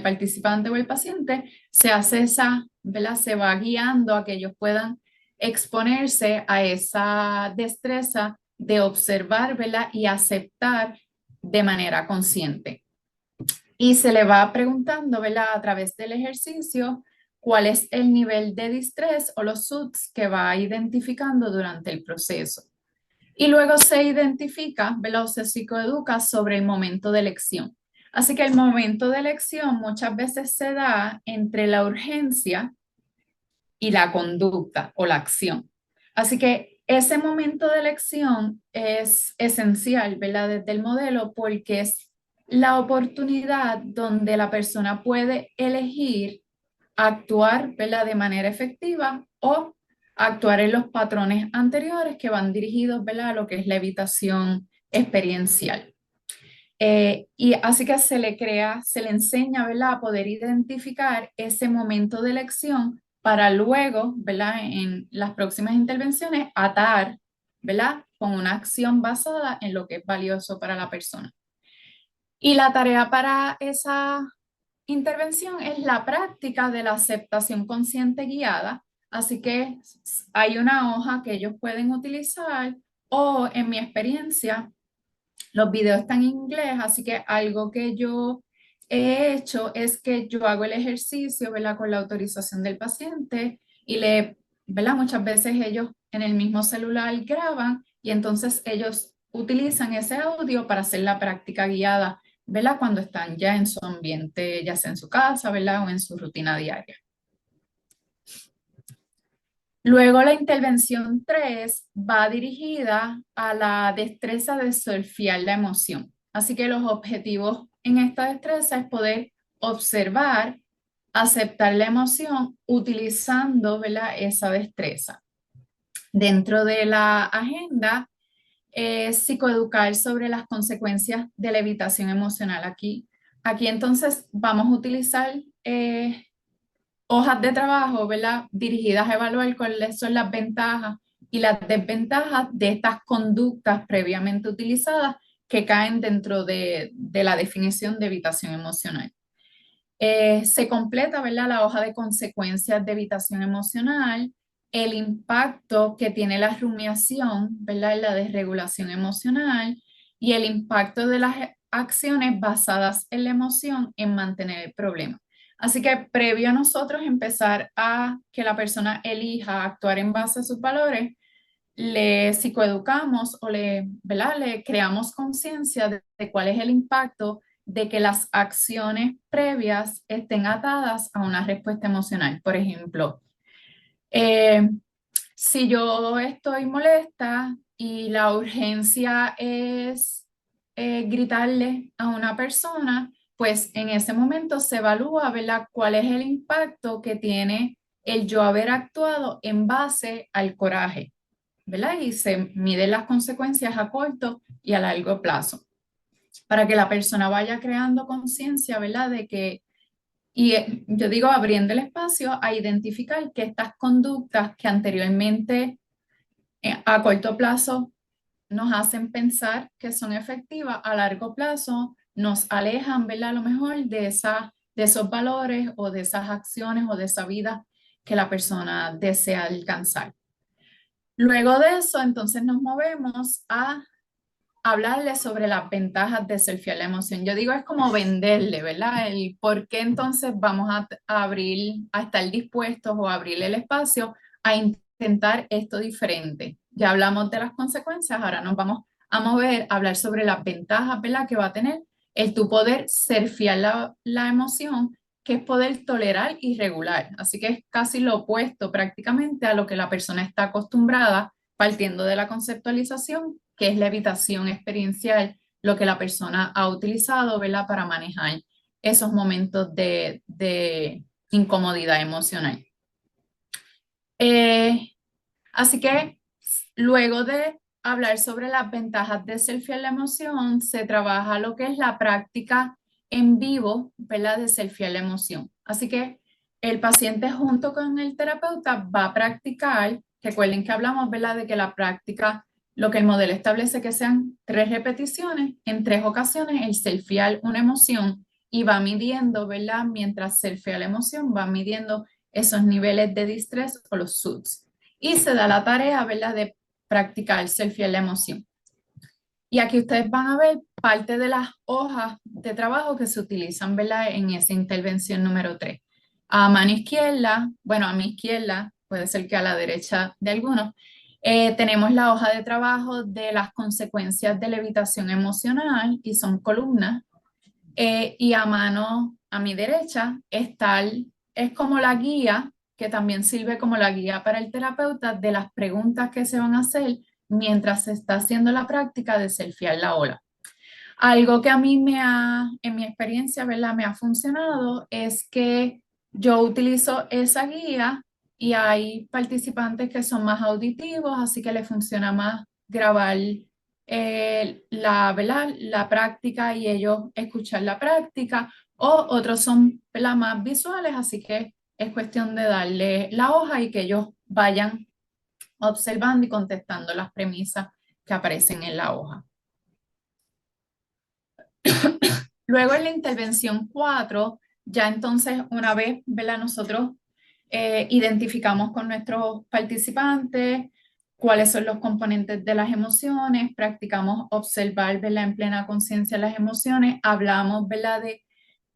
participante o el paciente se hace esa, ¿verdad?, se va guiando a que ellos puedan exponerse a esa destreza de observar, ¿verdad?, y aceptar de manera consciente. Y se le va preguntando, ¿verdad?, a través del ejercicio, cuál es el nivel de distrés o los SUDS que va identificando durante el proceso. Y luego se identifica, ¿verdad?, o se psicoeduca sobre el momento de elección. Así que el momento de elección muchas veces se da entre la urgencia y la conducta o la acción. Así que ese momento de elección es esencial, ¿verdad?, desde el modelo, porque es la oportunidad donde la persona puede elegir actuar, ¿verdad?, de manera efectiva o actuar en los patrones anteriores que van dirigidos, ¿verdad?, a lo que es la evitación experiencial. Y así que se le enseña, ¿verdad?, a poder identificar ese momento de elección para luego, ¿verdad?, en las próximas intervenciones, atar, ¿verdad?, con una acción basada en lo que es valioso para la persona. Y la tarea para esa intervención es la práctica de la aceptación consciente guiada. Así que hay una hoja que ellos pueden utilizar o en mi experiencia, los videos están en inglés, así que algo que yo he hecho es que yo hago el ejercicio, ¿verdad?, con la autorización del paciente y ¿verdad?, muchas veces ellos en el mismo celular graban y entonces ellos utilizan ese audio para hacer la práctica guiada, ¿verdad?, cuando están ya en su ambiente, ya sea en su casa, ¿verdad?, o en su rutina diaria. Luego la intervención 3 va dirigida a la destreza de surfear la emoción. Así que los objetivos en esta destreza es poder observar, aceptar la emoción utilizando, ¿verdad?, esa destreza. Dentro de la agenda es psicoeducar sobre las consecuencias de la evitación emocional. Aquí entonces vamos a utilizar hojas de trabajo, ¿verdad?, dirigidas a evaluar cuáles son las ventajas y las desventajas de estas conductas previamente utilizadas que caen dentro de la definición de evitación emocional. Se completa, ¿verdad?, la hoja de consecuencias de evitación emocional, el impacto que tiene la rumiación, ¿verdad?, en la desregulación emocional y el impacto de las acciones basadas en la emoción en mantener el problema. Así que previo a nosotros empezar a que la persona elija actuar en base a sus valores, le psicoeducamos o ¿verdad?, le creamos conciencia de cuál es el impacto de que las acciones previas estén atadas a una respuesta emocional. Por ejemplo, si yo estoy molesta y la urgencia es gritarle a una persona, pues en ese momento se evalúa, ¿verdad?, cuál es el impacto que tiene el yo haber actuado en base al coraje, ¿verdad? Y se miden las consecuencias a corto y a largo plazo, para que la persona vaya creando conciencia, ¿verdad? De que, y yo digo, abriendo el espacio a identificar que estas conductas que anteriormente a corto plazo nos hacen pensar que son efectivas, a largo plazo nos alejan, ¿verdad? A lo mejor de esos valores o de esas acciones o de esa vida que la persona desea alcanzar. Luego de eso, entonces nos movemos a hablarle sobre las ventajas de selfie la emoción. Yo digo, es como venderle, ¿verdad? El por qué entonces vamos a abrir, a estar dispuestos o abrir el espacio a intentar esto diferente. Ya hablamos de las consecuencias, ahora nos vamos a mover a hablar sobre las ventajas, ¿verdad? Que va a tener el tu poder surfear la emoción, que es poder tolerar y regular. Así que es casi lo opuesto prácticamente a lo que la persona está acostumbrada, partiendo de la conceptualización, que es la evitación experiencial, lo que la persona ha utilizado, ¿verdad? Para manejar esos momentos de incomodidad emocional. Así que luego de hablar sobre las ventajas de selfie la emoción, se trabaja lo que es la práctica en vivo, ¿verdad? De selfie la emoción. Así que el paciente junto con el terapeuta va a practicar. Recuerden que hablamos, ¿verdad? De que la práctica, lo que el modelo establece que sean 3 repeticiones, en 3 ocasiones, el selfiear una emoción y va midiendo, ¿verdad? Mientras selfia la emoción, va midiendo esos niveles de distrés o los SUDS. Y se da la tarea, ¿verdad? De practicar selfiear la emoción. Y aquí ustedes van a ver parte de las hojas de trabajo que se utilizan, ¿verdad? En esa intervención número 3. A mano izquierda, bueno, a mi izquierda, puede ser que a la derecha de algunos, tenemos la hoja de trabajo de las consecuencias de la evitación emocional y son columnas. Y a mi derecha está es como la guía, que también sirve como la guía para el terapeuta de las preguntas que se van a hacer mientras se está haciendo la práctica de selfiear la ola. Algo que a mí en mi experiencia, ¿verdad? Me ha funcionado es que yo utilizo esa guía y hay participantes que son más auditivos, así que les funciona más grabar ¿verdad? La práctica y ellos escuchar la práctica, o otros son, ¿verdad? Más visuales, así que es cuestión de darle la hoja y que ellos vayan observando y contestando las premisas que aparecen en la hoja. Luego en la intervención 4, ya entonces una vez, ¿verdad? Nosotros identificamos con nuestros participantes cuáles son los componentes de las emociones, practicamos observar, ¿verdad? En plena conciencia las emociones, hablamos, ¿verdad? De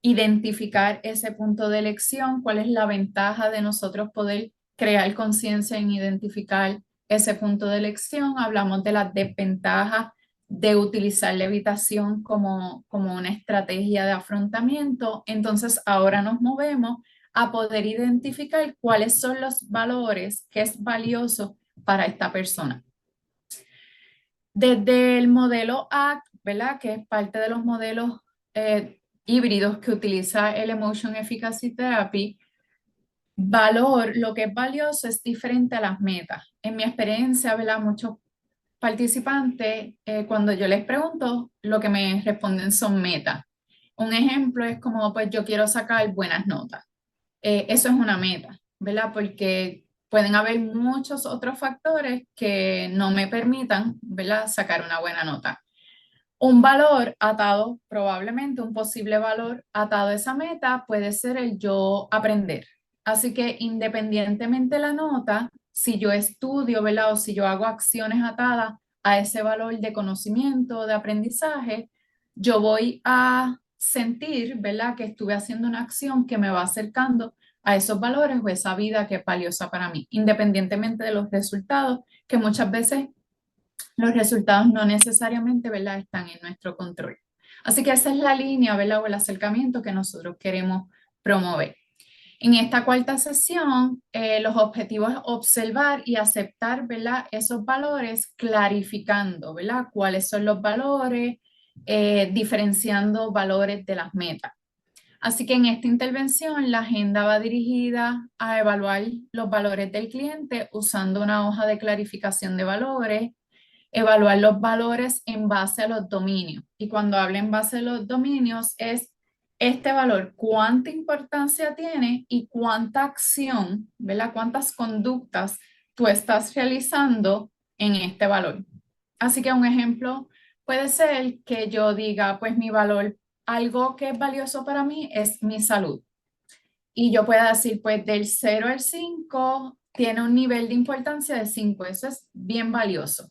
identificar ese punto de elección, cuál es la ventaja de nosotros poder crear conciencia en identificar ese punto de elección, hablamos de las desventajas de utilizar la evitación como una estrategia de afrontamiento. Entonces ahora nos movemos a poder identificar cuáles son los valores que es valioso para esta persona. Desde el modelo ACT, ¿verdad? Que es parte de los modelos híbridos que utiliza el Emotion Efficacy Therapy, lo que es valioso es diferente a las metas. En mi experiencia, ¿verdad? Muchos participantes, cuando yo les pregunto, lo que me responden son metas. Un ejemplo es como, pues yo quiero sacar buenas notas. Eso es una meta, ¿verdad? Porque pueden haber muchos otros factores que no me permitan, ¿verdad? Sacar una buena nota. Un valor atado, probablemente un posible valor atado a esa meta puede ser el yo aprender. Así que independientemente de la nota, si yo estudio, ¿verdad? O si yo hago acciones atadas a ese valor de conocimiento, de aprendizaje, yo voy a sentir, ¿verdad? Que estuve haciendo una acción que me va acercando a esos valores o esa vida que es valiosa para mí, independientemente de los resultados, que muchas veces los resultados no necesariamente, ¿verdad? Están en nuestro control. Así que esa es la línea, ¿verdad? O el acercamiento que nosotros queremos promover. En esta cuarta sesión, los objetivos es observar y aceptar, ¿verdad? Esos valores, clarificando, ¿verdad? Cuáles son los valores, diferenciando valores de las metas. Así que en esta intervención la agenda va dirigida a evaluar los valores del cliente usando una hoja de clarificación de valores, evaluar los valores en base a los dominios. Y cuando hablo en base a los dominios es este valor, cuánta importancia tiene y cuánta acción, ¿verdad? Cuántas conductas tú estás realizando en este valor. Así que un ejemplo puede ser que yo diga, pues mi valor, algo que es valioso para mí es mi salud. Y yo pueda decir, pues del 0 al 5 tiene un nivel de importancia de 5. Eso es bien valioso.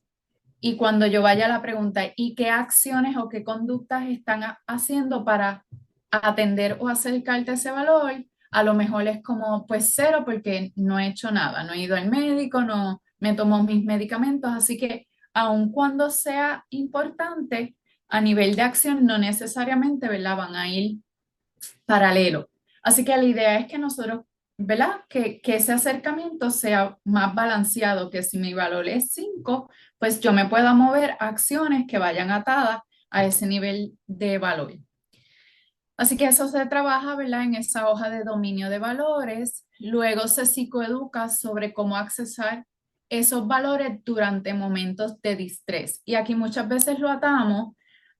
Y cuando yo vaya a la pregunta, ¿y qué acciones o qué conductas están haciendo para atender o acercarte a ese valor? A lo mejor es como, pues 0 porque no he hecho nada, no he ido al médico, no me tomo mis medicamentos, así que aun cuando sea importante, a nivel de acción no necesariamente, ¿verdad? Van a ir paralelo. Así que la idea es que nosotros, ¿verdad? Que ese acercamiento sea más balanceado, que si mi valor es 5, pues yo me pueda mover a acciones que vayan atadas a ese nivel de valor. Así que eso se trabaja, ¿verdad? En esa hoja de dominio de valores. Luego se psicoeduca sobre cómo accesar esos valores durante momentos de distrés. Y aquí muchas veces lo atamos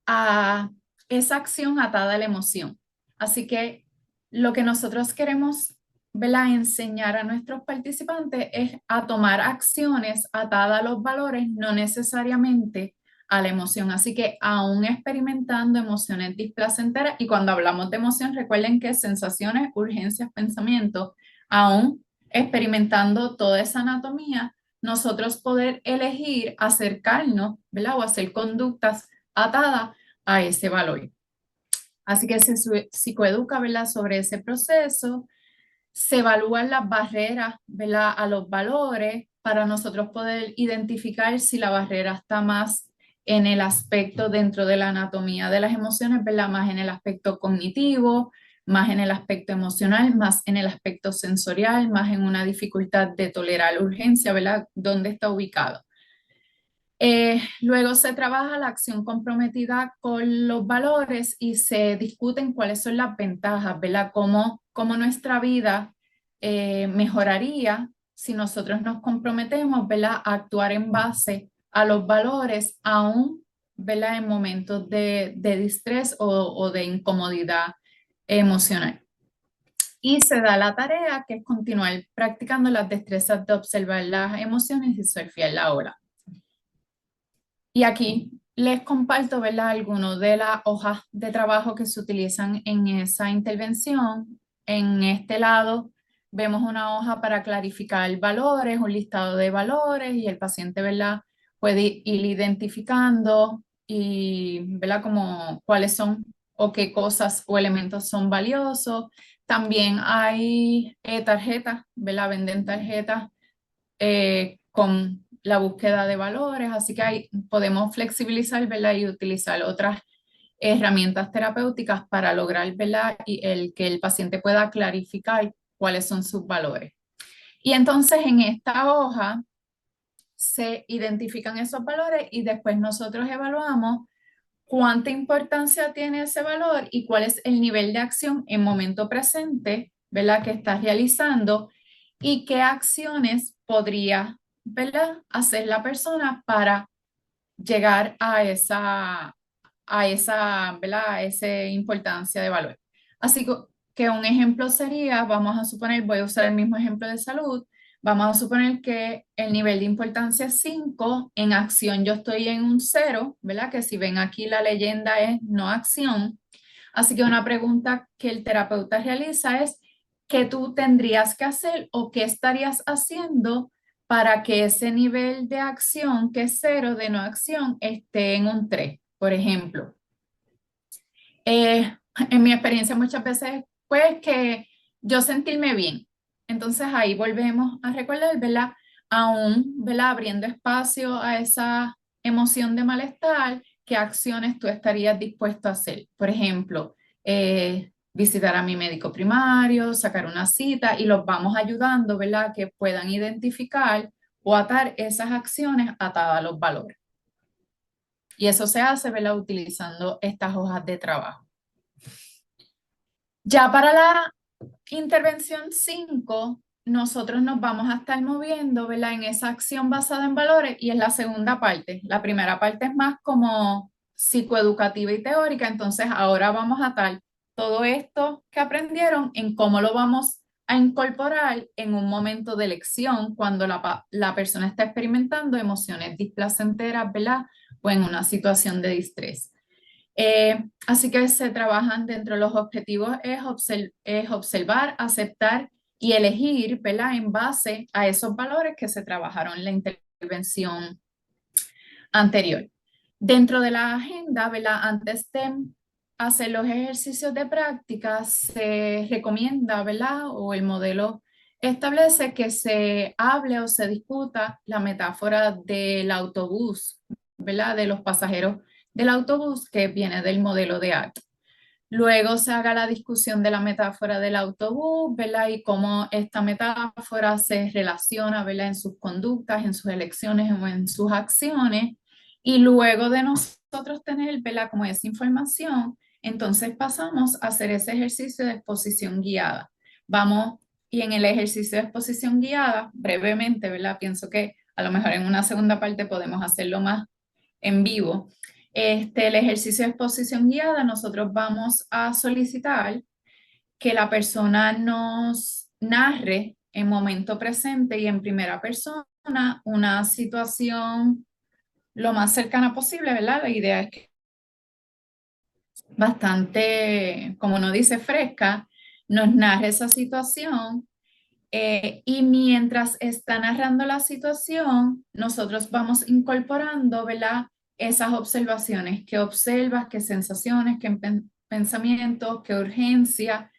a esa acción atada a la emoción. Así que lo que nosotros queremos, ¿verdad? Enseñar a nuestros participantes es a tomar acciones atadas a los valores, no necesariamente a la emoción. Así que aún experimentando emociones displacenteras, y cuando hablamos de emoción, recuerden que sensaciones, urgencias, pensamientos, aún experimentando toda esa anatomía, nosotros poder elegir acercarnos, ¿verdad? O hacer conductas atadas a ese valor. Así que se psicoeduca, ¿verdad? Sobre ese proceso, se evalúan las barreras, ¿verdad? A los valores para nosotros poder identificar si la barrera está más en el aspecto dentro de la anatomía de las emociones, ¿verdad? Más en el aspecto cognitivo, más en el aspecto emocional, más en el aspecto sensorial, más en una dificultad de tolerar la urgencia, ¿verdad? ¿Dónde está ubicado? Luego se trabaja la acción comprometida con los valores y se discuten cuáles son las ventajas, ¿verdad? Cómo nuestra vida mejoraría si nosotros nos comprometemos, ¿verdad? A actuar en base a los valores, aún, ¿verdad? En momentos de distrés o de incomodidad emocional. Y se da la tarea que es continuar practicando las destrezas de observar las emociones y surfear la ola. Y aquí les comparto, ¿verdad? Algunos de las hojas de trabajo que se utilizan en esa intervención. En este lado vemos una hoja para clarificar valores, un listado de valores y el paciente, ¿verdad? Puede ir identificando y, ¿verdad? Como cuáles son o qué cosas o elementos son valiosos. También hay tarjetas, ¿verdad? Venden tarjetas con la búsqueda de valores, así que ahí podemos flexibilizar, ¿verdad? Y utilizar otras herramientas terapéuticas para lograr, ¿verdad? Y que el paciente pueda clarificar cuáles son sus valores. Y entonces en esta hoja se identifican esos valores y después nosotros evaluamos cuánta importancia tiene ese valor y cuál es el nivel de acción en momento presente, ¿verdad? Que estás realizando y qué acciones podría, ¿verdad? Hacer la persona para llegar ¿verdad? A esa importancia de valor. Así que un ejemplo sería, vamos a suponer, voy a usar el mismo ejemplo de salud, vamos a suponer que el nivel de importancia es 5, en acción yo estoy en un 0, ¿verdad? Que si ven aquí la leyenda es no acción. Así que una pregunta que el terapeuta realiza es, ¿qué tú tendrías que hacer o qué estarías haciendo para que ese nivel de acción, que es 0 de no acción, esté en un 3, por ejemplo? En mi experiencia muchas veces, pues que yo sentirme bien. Entonces ahí volvemos a recordar, ¿verdad? Aún, ¿verdad? Abriendo espacio a esa emoción de malestar, ¿qué acciones tú estarías dispuesto a hacer? Por ejemplo, visitar a mi médico primario, sacar una cita y los vamos ayudando, ¿verdad? Que puedan identificar o atar esas acciones atadas a los valores. Y eso se hace, ¿verdad? Utilizando estas hojas de trabajo. Ya para la intervención 5, nosotros nos vamos a estar moviendo, ¿verdad? En esa acción basada en valores y es la segunda parte. La primera parte es más como psicoeducativa y teórica, entonces ahora vamos a tal todo esto que aprendieron en cómo lo vamos a incorporar en un momento de elección cuando la persona está experimentando emociones displacenteras, ¿verdad? O en una situación de distrés. Así que se trabajan dentro de los objetivos es observar, aceptar y elegir, ¿verdad? En base a esos valores que se trabajaron en la intervención anterior. Dentro de la agenda, ¿verdad? Antes de hacer los ejercicios de práctica, se recomienda, ¿verdad? O el modelo establece que se hable o se discuta la metáfora del autobús, ¿verdad? De los pasajeros del autobús que viene del modelo de ACT. Luego se haga la discusión de la metáfora del autobús, ¿verdad? Y cómo esta metáfora se relaciona, ¿verdad? En sus conductas, en sus elecciones o en sus acciones. Y luego de nosotros tener, ¿verdad? Como esa información, entonces pasamos a hacer ese ejercicio de exposición guiada. Vamos, y en el ejercicio de exposición guiada, brevemente, ¿verdad? Pienso que a lo mejor en una segunda parte podemos hacerlo más en vivo. El ejercicio de exposición guiada, nosotros vamos a solicitar que la persona nos narre en momento presente y en primera persona una situación lo más cercana posible, ¿verdad? La idea es que bastante, como uno dice, fresca, nos narre esa situación y mientras está narrando la situación, nosotros vamos incorporando, ¿verdad? Esas observaciones, qué observas, qué sensaciones, qué pensamientos, qué urgencia,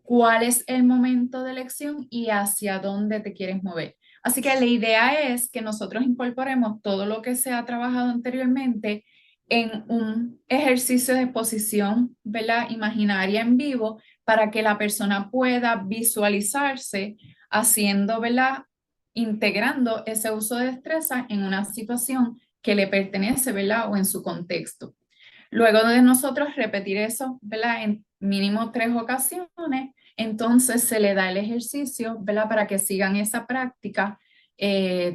cuál es el momento de elección y hacia dónde te quieres mover. Así que la idea es que nosotros incorporemos todo lo que se ha trabajado anteriormente en un ejercicio de exposición, ¿verdad? Imaginaria en vivo para que la persona pueda visualizarse haciendo, ¿verdad? Integrando ese uso de destreza en una situación que le pertenece, ¿verdad? O en su contexto. Luego de nosotros repetir eso, ¿verdad? En mínimo 3 ocasiones, entonces se le da el ejercicio, ¿verdad? Para que sigan esa práctica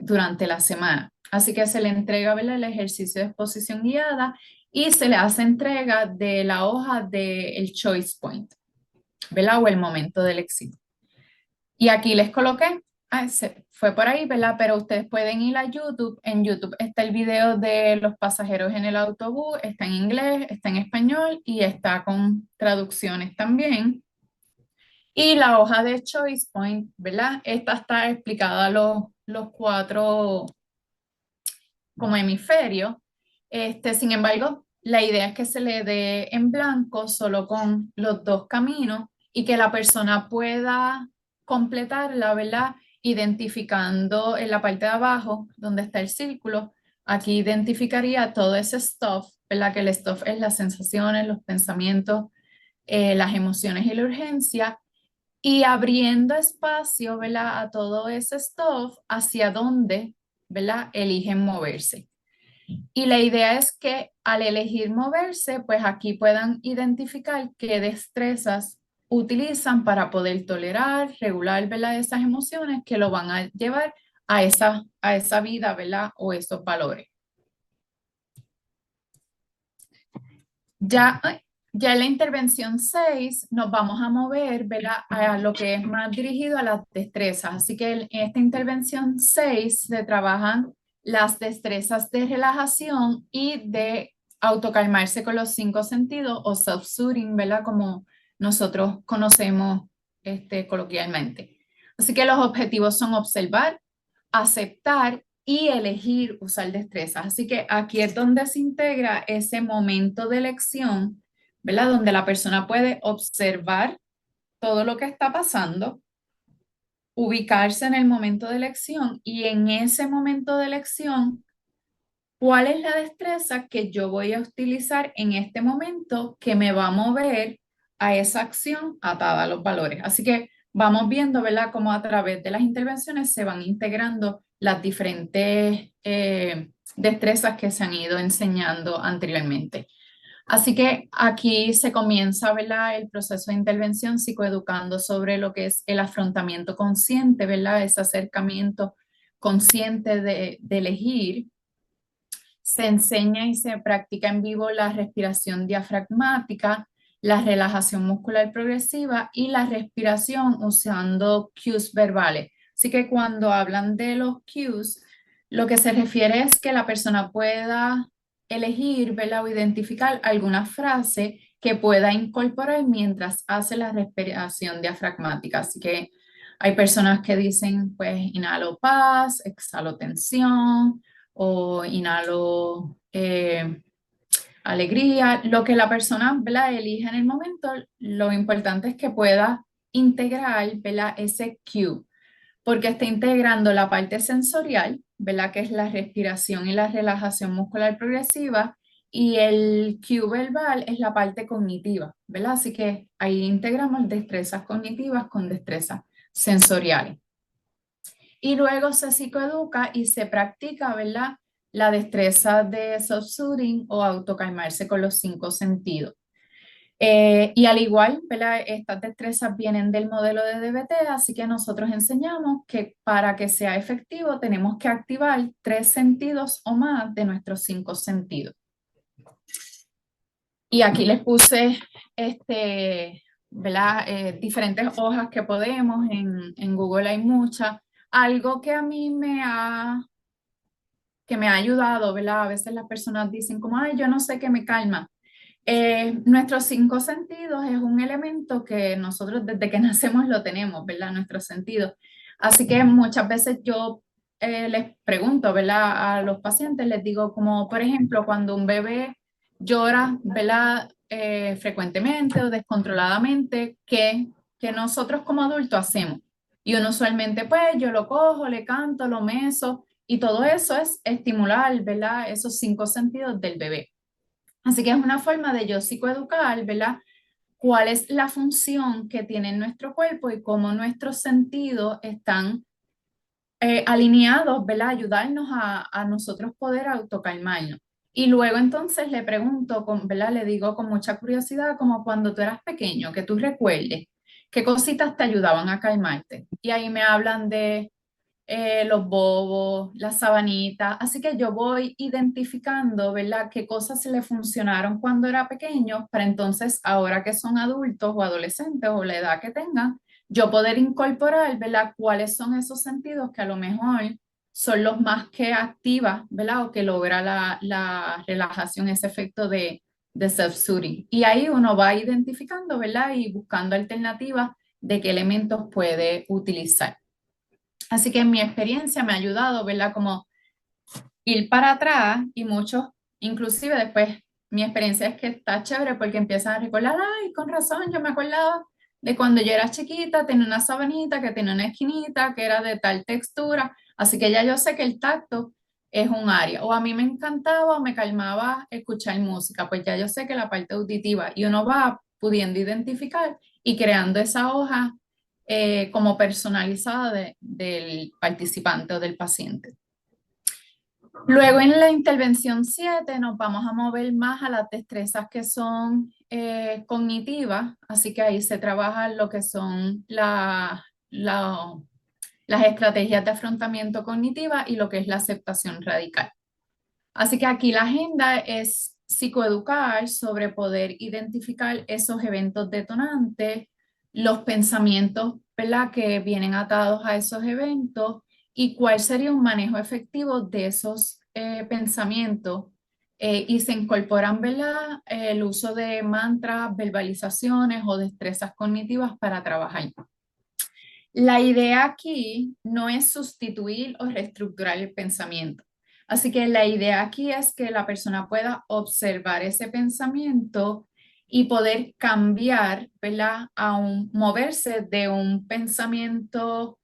durante la semana. Así que se le entrega, ¿verdad? El ejercicio de exposición guiada y se le hace entrega de la hoja del choice point, ¿verdad? O el momento del éxito. Y aquí les coloqué, se fue por ahí, ¿verdad? Pero ustedes pueden ir a YouTube. En YouTube está el video de los pasajeros en el autobús, está en inglés, está en español y está con traducciones también. Y la hoja de Choice Point, ¿verdad? Esta está explicada los 4 como hemisferios. Sin embargo, la idea es que se le dé en blanco solo con los 2 caminos y que la persona pueda completarla, ¿verdad? Identificando en la parte de abajo, donde está el círculo, aquí identificaría todo ese stuff, ¿verdad? Que el stuff es las sensaciones, los pensamientos, las emociones y la urgencia, y abriendo espacio, ¿verdad? A todo ese stuff hacia donde, ¿verdad? Eligen moverse. Y la idea es que al elegir moverse, pues aquí puedan identificar qué destrezas utilizan para poder tolerar, regular, ¿verdad? Esas emociones que lo van a llevar a esa vida, ¿verdad? O esos valores. Ya, ya en la intervención 6 nos vamos a mover, ¿verdad? A lo que es más dirigido a las destrezas. Así que en esta intervención 6 se trabajan las destrezas de relajación y de autocalmarse con los 5 sentidos o self-soothing, ¿verdad? Como nosotros conocemos coloquialmente. Así que los objetivos son observar, aceptar y elegir usar destrezas. Así que aquí es donde se integra ese momento de elección, ¿verdad? Donde la persona puede observar todo lo que está pasando, ubicarse en el momento de elección y en ese momento de elección, ¿cuál es la destreza que yo voy a utilizar en este momento que me va a mover a esa acción atada a los valores? Así que vamos viendo, ¿verdad?, cómo a través de las intervenciones se van integrando las diferentes destrezas que se han ido enseñando anteriormente. Así que aquí se comienza, ¿verdad?, el proceso de intervención psicoeducando sobre lo que es el afrontamiento consciente, ¿verdad?, ese acercamiento consciente de elegir. Se enseña y se practica en vivo la respiración diafragmática, la relajación muscular progresiva y la respiración usando cues verbales. Así que cuando hablan de los cues, lo que se refiere es que la persona pueda elegir, ¿verdad?, o identificar alguna frase que pueda incorporar mientras hace la respiración diafragmática. Así que hay personas que dicen, pues, inhalo paz, exhalo tensión, o inhalo alegría, lo que la persona, ¿verdad?, elija en el momento, lo importante es que pueda integrar, ¿verdad?, ese cue, porque está integrando la parte sensorial, ¿verdad?, que es la respiración y la relajación muscular progresiva, y el cue verbal es la parte cognitiva, ¿verdad? Así que ahí integramos destrezas cognitivas con destrezas sensoriales. Y luego se psicoeduca y se practica, ¿verdad?, la destreza de self-soothing o autocalmarse con los 5 sentidos. Y al igual, ¿verdad?, estas destrezas vienen del modelo de DBT, así que nosotros enseñamos que para que sea efectivo tenemos que activar 3 sentidos o más de nuestros 5 sentidos. Y aquí les puse ¿verdad?, diferentes hojas que podemos, en Google hay muchas. Algo que a mí que me ha ayudado, ¿verdad? A veces las personas dicen como, ay, yo no sé qué me calma. Nuestros 5 sentidos es un elemento que nosotros desde que nacemos lo tenemos, ¿verdad? Nuestros sentidos. Así que muchas veces yo les pregunto, ¿verdad?, a los pacientes, les digo como, por ejemplo, cuando un bebé llora, ¿verdad?, frecuentemente o descontroladamente, ¿qué nosotros como adultos hacemos? Y uno usualmente, pues, yo lo cojo, le canto, lo meso, y todo eso es estimular, ¿verdad?, esos 5 sentidos del bebé. Así que es una forma de yo psicoeducar, ¿verdad?, cuál es la función que tiene nuestro cuerpo y cómo nuestros sentidos están alineados, ¿verdad?, ayudarnos a nosotros poder autocalmarnos. Y luego entonces le pregunto, ¿verdad?, le digo con mucha curiosidad, como cuando tú eras pequeño, que tú recuerdes, ¿qué cositas te ayudaban a calmarte? Y ahí me hablan de los bobos, las sabanitas. Así que yo voy identificando, ¿verdad?, qué cosas le funcionaron cuando era pequeño para entonces, ahora que son adultos o adolescentes o la edad que tengan, yo poder incorporar, ¿verdad?, cuáles son esos sentidos que a lo mejor son los más que activas, ¿verdad?, o que logra la relajación, ese efecto de self-soothing. Y ahí uno va identificando, ¿verdad?, y buscando alternativas de qué elementos puede utilizar. Así que en mi experiencia me ha ayudado, ¿verdad?, como ir para atrás, y muchos, inclusive después, mi experiencia es que está chévere porque empiezan a recordar, ay, con razón, yo me acordaba de cuando yo era chiquita, tenía una sabanita que tenía una esquinita que era de tal textura, así que ya yo sé que el tacto es un área, o a mí me encantaba o me calmaba escuchar música, pues ya yo sé que la parte auditiva, y uno va pudiendo identificar y creando esa hoja como personalizada del participante o del paciente. Luego en la intervención 7 nos vamos a mover más a las destrezas que son cognitivas, así que ahí se trabaja lo que son las estrategias de afrontamiento cognitiva y lo que es la aceptación radical. Así que aquí la agenda es psicoeducar sobre poder identificar esos eventos detonantes, los pensamientos, ¿verdad?, que vienen atados a esos eventos, y cuál sería un manejo efectivo de esos pensamientos. Y se incorporan, ¿verdad?, el uso de mantras, verbalizaciones o destrezas cognitivas para trabajar. La idea aquí no es sustituir o reestructurar el pensamiento. Así que la idea aquí es que la persona pueda observar ese pensamiento y poder cambiar, ¿verdad?, moverse de un pensamiento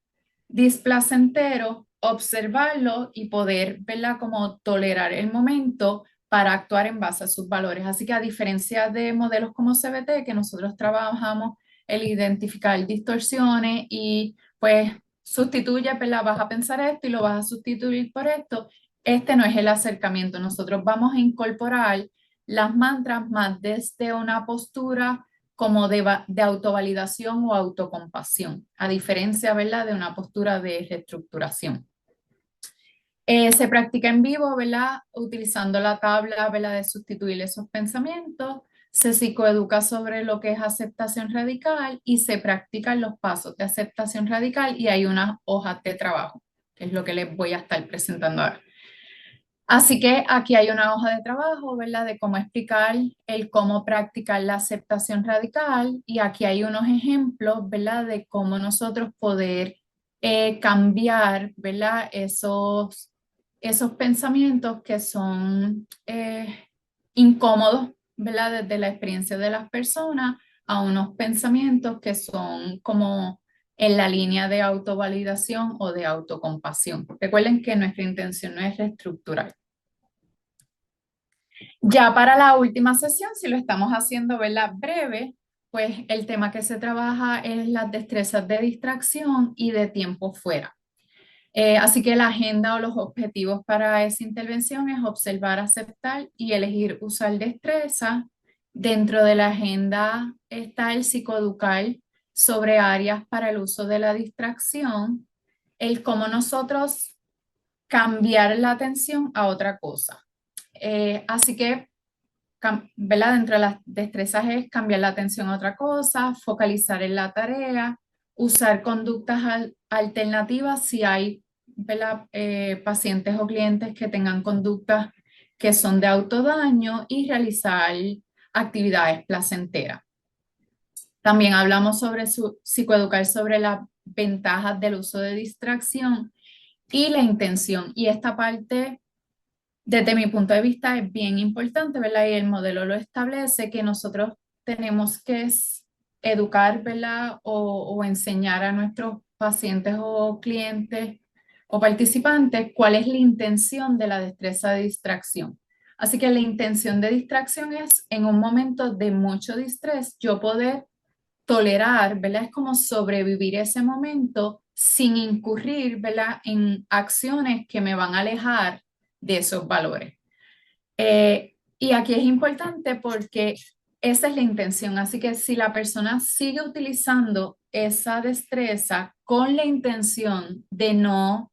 displacentero, observarlo y poder, ¿verdad?, como tolerar el momento para actuar en base a sus valores. Así que a diferencia de modelos como CBT, que nosotros trabajamos el identificar distorsiones y pues sustituye, ¿verdad?, vas a pensar esto y lo vas a sustituir por esto. Este no es el acercamiento. Nosotros vamos a incorporar las mantras más desde una postura como de autovalidación o autocompasión, a diferencia, ¿verdad?, de una postura de reestructuración. Se practica en vivo, ¿verdad?, utilizando la tabla, ¿verdad?, de sustituir esos pensamientos. Se psicoeduca sobre lo que es aceptación radical y se practican los pasos de aceptación radical y hay unas hojas de trabajo, que es lo que les voy a estar presentando ahora. Así que aquí hay una hoja de trabajo, ¿verdad?, de cómo explicar el cómo practicar la aceptación radical y aquí hay unos ejemplos, ¿verdad?, de cómo nosotros poder cambiar, ¿verdad?, esos pensamientos que son incómodos, ¿verdad?, desde la experiencia de las personas a unos pensamientos que son como en la línea de autovalidación o de autocompasión. Recuerden que nuestra intención no es reestructurar. Ya para la última sesión, si lo estamos haciendo, ¿verdad?, breve, pues el tema que se trabaja es las destrezas de distracción y de tiempo fuera. Así que la agenda o los objetivos para esa intervención es observar, aceptar y elegir usar destreza. Dentro de la agenda está el psicoeducar sobre áreas para el uso de la distracción, el cómo nosotros cambiar la atención a otra cosa. Así que, ¿verdad?, dentro de las destrezas es cambiar la atención a otra cosa, focalizar en la tarea, usar conductas alternativas si hay, ¿verdad?, pacientes o clientes que tengan conductas que son de autodaño y realizar actividades placenteras. También hablamos sobre psicoeducar sobre las ventajas del uso de distracción y la intención. Y esta parte, desde mi punto de vista, es bien importante, ¿verdad? Y el modelo lo establece que nosotros tenemos que educar, ¿verdad? O enseñar a nuestros pacientes o clientes o participantes cuál es la intención de la destreza de distracción. Así que la intención de distracción es en un momento de mucho distrés, yo poder tolerar, ¿verdad? Es como sobrevivir ese momento sin incurrir, ¿verdad?, en acciones que me van a alejar de esos valores. Y aquí es importante porque esa es la intención. Así que si la persona sigue utilizando esa destreza con la intención de no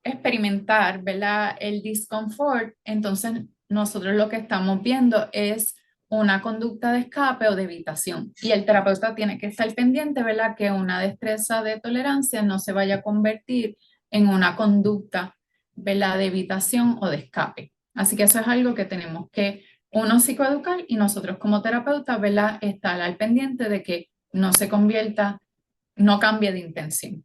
experimentar, ¿verdad?, el discomfort, entonces nosotros lo que estamos viendo es una conducta de escape o de evitación. Y el terapeuta tiene que estar pendiente, ¿verdad?, que una destreza de tolerancia no se vaya a convertir en una conducta, ¿verdad?, de evitación o de escape. Así que eso es algo que tenemos que uno psicoeducar y nosotros como terapeutas, ¿verdad?, estar al pendiente de que no se convierta, no cambie de intención.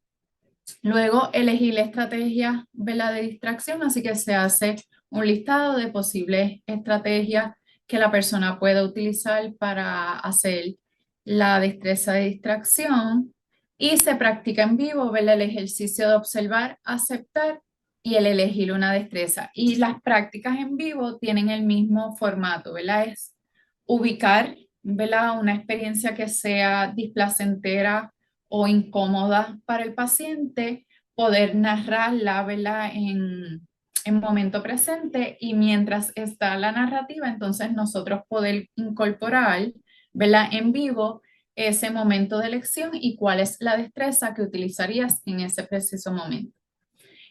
Luego elegir la estrategia, ¿verdad?, de distracción, así que se hace un listado de posibles estrategias que la persona pueda utilizar para hacer la destreza de distracción y se practica en vivo, ¿verdad?, el ejercicio de observar, aceptar y el elegir una destreza. Y las prácticas en vivo tienen el mismo formato, ¿verdad? Es ubicar, ¿verdad?, una experiencia que sea displacentera o incómoda para el paciente, poder narrarla, ¿verdad?, en momento presente y mientras está la narrativa, entonces nosotros poder incorporar, ¿verdad?, en vivo ese momento de elección y cuál es la destreza que utilizarías en ese preciso momento.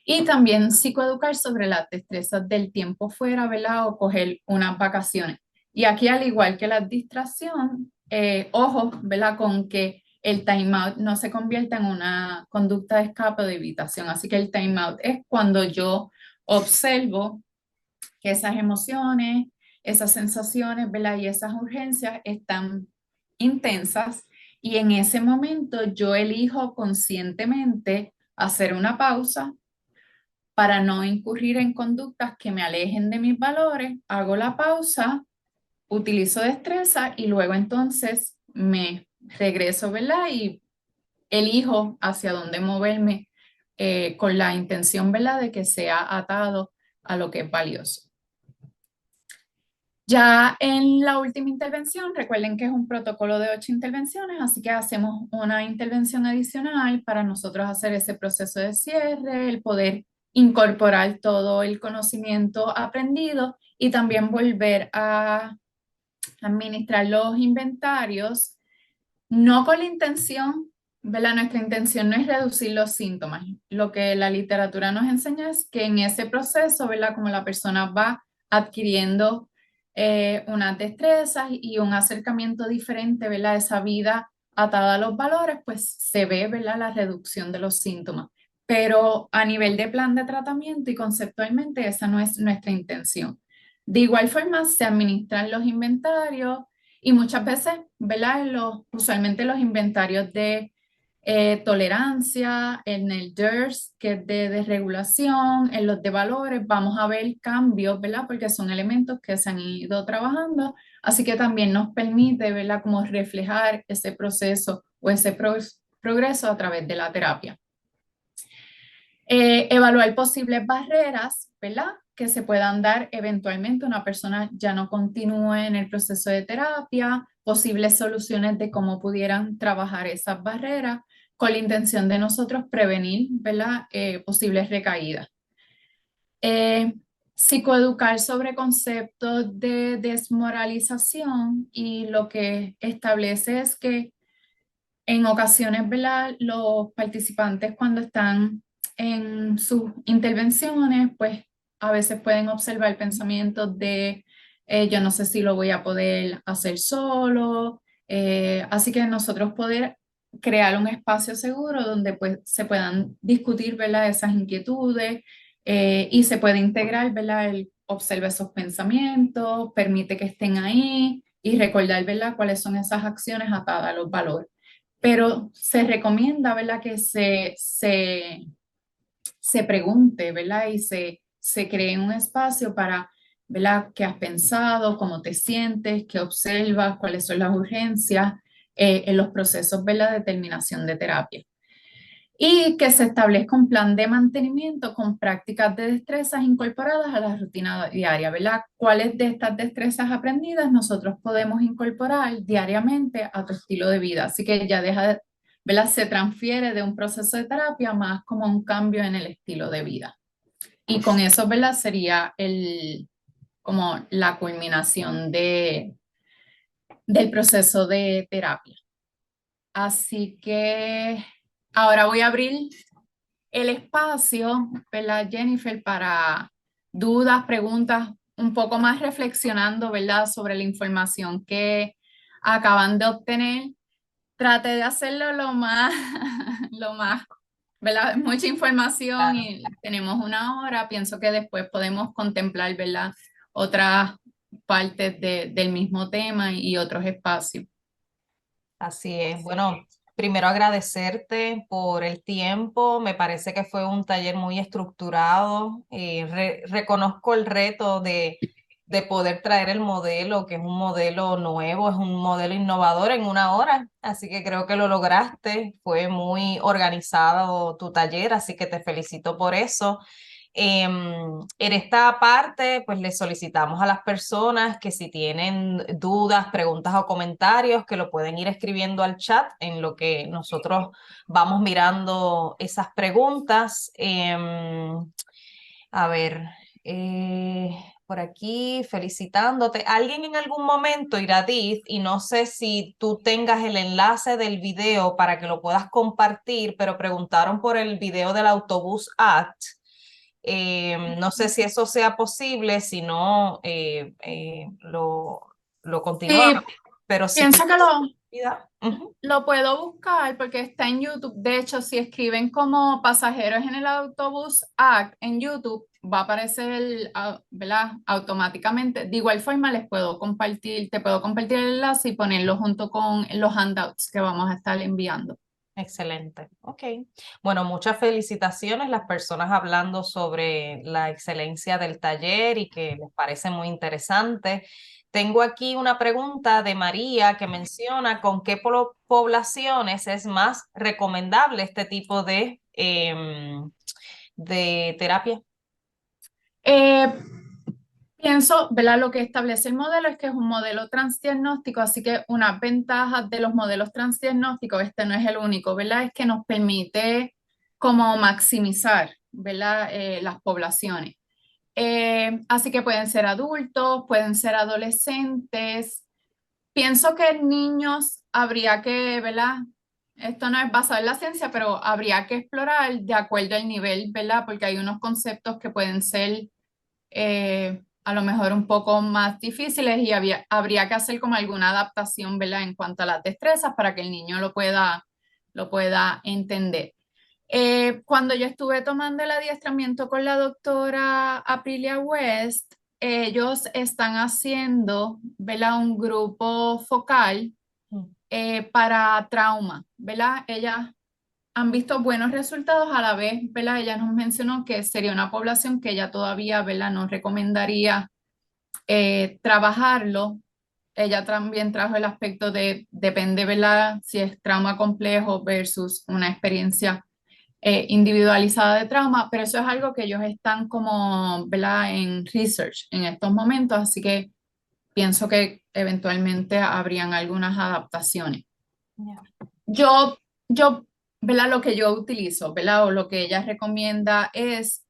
Y también psicoeducar sobre las destrezas del tiempo fuera, ¿verdad?, o coger unas vacaciones. Y aquí, al igual que la distracción, ojo, ¿verdad?, con que el time out no se convierta en una conducta de escape o de evitación. Así que el time out es cuando yo observo que esas emociones, esas sensaciones, ¿verdad?, y esas urgencias están intensas y en ese momento yo elijo conscientemente hacer una pausa para no incurrir en conductas que me alejen de mis valores, hago la pausa, utilizo destreza y luego entonces me regreso, ¿verdad? Y elijo hacia dónde moverme con la intención, ¿verdad?, de que sea atado a lo que es valioso. Ya en la última intervención, recuerden que es un protocolo de 8 intervenciones, así que hacemos una intervención adicional para nosotros hacer ese proceso de cierre, el poder incorporar todo el conocimiento aprendido y también volver a administrar los inventarios, no con la intención, ¿verdad? Nuestra intención no es reducir los síntomas. Lo que la literatura nos enseña es que en ese proceso, ¿verdad? Como la persona va adquiriendo unas destrezas y un acercamiento diferente, ¿verdad? Esa vida atada a los valores, pues se ve, ¿verdad? La reducción de los síntomas. Pero a nivel de plan de tratamiento y conceptualmente, esa no es nuestra intención. De igual forma, se administran los inventarios y muchas veces, ¿verdad? Usualmente los inventarios de tolerancia, en el DIRS, que es de desregulación, en los de valores, vamos a ver cambios, ¿verdad? Porque son elementos que se han ido trabajando, así que también nos permite, ¿verdad? Como reflejar ese proceso o ese progreso a través de la terapia. Evaluar posibles barreras, ¿verdad? Que se puedan dar eventualmente una persona ya no continúe en el proceso de terapia, posibles soluciones de cómo pudieran trabajar esas barreras con la intención de nosotros prevenir, ¿verdad? Posibles recaídas. Psicoeducar sobre conceptos de desmoralización y lo que establece es que en ocasiones, ¿verdad? Los participantes cuando están en sus intervenciones, pues a veces pueden observar pensamientos de yo no sé si lo voy a poder hacer solo, así que nosotros poder crear un espacio seguro donde pues se puedan discutir, ¿verdad? Esas inquietudes y se puede integrar, ¿verdad? El observa esos pensamientos, permite que estén ahí y recordar, ¿verdad? Cuáles son esas acciones atadas a los valores, pero se recomienda, ¿verdad? Que se pregunte, ¿verdad? Y se cree un espacio para, ¿verdad? ¿Qué has pensado? ¿Cómo te sientes? ¿Qué observas? ¿Cuáles son las urgencias en los procesos, ¿verdad? De terminación de terapia? Y que se establezca un plan de mantenimiento con prácticas de destrezas incorporadas a la rutina diaria, ¿verdad? ¿Cuáles de estas destrezas aprendidas nosotros podemos incorporar diariamente a tu estilo de vida? Así que ya deja, ¿verdad? Se transfiere de un proceso de terapia más como un cambio en el estilo de vida. Y con eso, ¿verdad? Sería como la culminación del proceso de terapia. Así que ahora voy a abrir el espacio, ¿verdad, Jennifer? Para dudas, preguntas, un poco más reflexionando, ¿verdad? Sobre la información que acaban de obtener. Traté de hacerlo lo más, lo más, ¿verdad? Mucha información Claro. y tenemos una hora. Pienso que después podemos contemplar, ¿verdad? Otras partes del mismo tema y otros espacios. Así es. Bueno, primero agradecerte por el tiempo. Me parece que fue un taller muy estructurado. Reconozco el reto de poder traer el modelo, que es un modelo nuevo, es un modelo innovador en una hora. Así que creo que lo lograste. Fue muy organizado tu taller, así que te felicito por eso. En esta parte, pues le solicitamos a las personas que si tienen dudas, preguntas o comentarios, que lo pueden ir escribiendo al chat en lo que nosotros vamos mirando esas preguntas. A ver, por aquí felicitándote. Alguien en algún momento, Iradith, y no sé si tú tengas el enlace del video para que lo puedas compartir, pero preguntaron por el video del Autobús Act. No sé si eso sea posible, si no, lo continuamos, Sí, pero si pienso que tienes actividad, ujú. lo puedo buscar porque está en YouTube. De hecho, si escriben como pasajeros en el autobús ACT en YouTube, va a aparecer, ¿verdad? Automáticamente. De igual forma, les puedo compartir, te puedo compartir el enlace y ponerlo junto con los handouts que vamos a estar enviando. Excelente. Ok. Bueno, muchas felicitaciones las personas hablando sobre la excelencia del taller y que les parece muy interesante. Tengo aquí una pregunta de María que menciona con qué poblaciones es más recomendable este tipo de terapia. Eh, Pienso, ¿verdad? Lo que establece el modelo es que es un modelo transdiagnóstico, así que una ventaja de los modelos transdiagnósticos, este no es el único, ¿verdad? Es que nos permite como maximizar ¿verdad? Las poblaciones. Así que pueden ser adultos, pueden ser adolescentes. Pienso que en niños habría que, ¿verdad? Esto no es basado en la ciencia, pero habría que explorar de acuerdo al nivel, ¿verdad? Porque hay unos conceptos que pueden ser a lo mejor un poco más difíciles y habría que hacer como alguna adaptación, ¿verdad? En cuanto a las destrezas para que el niño lo pueda entender. Cuando yo estuve tomando el adiestramiento con la doctora Aprilia West, ellos están haciendo, ¿verdad? Un grupo focal para trauma, ¿verdad? Ellas han visto buenos resultados a la vez, ¿verdad? Ella nos mencionó que sería una población que ella todavía, ¿verdad? Nos recomendaría trabajarlo. Ella también trajo el aspecto de, depende, ¿verdad? Si es trauma complejo versus una experiencia individualizada de trauma, pero eso es algo que ellos están como, ¿verdad? En research en estos momentos, así que pienso que eventualmente habrían algunas adaptaciones. Yeah. Yo, ¿verdad? Lo que yo utilizo, ¿verdad? O lo que ella recomienda es,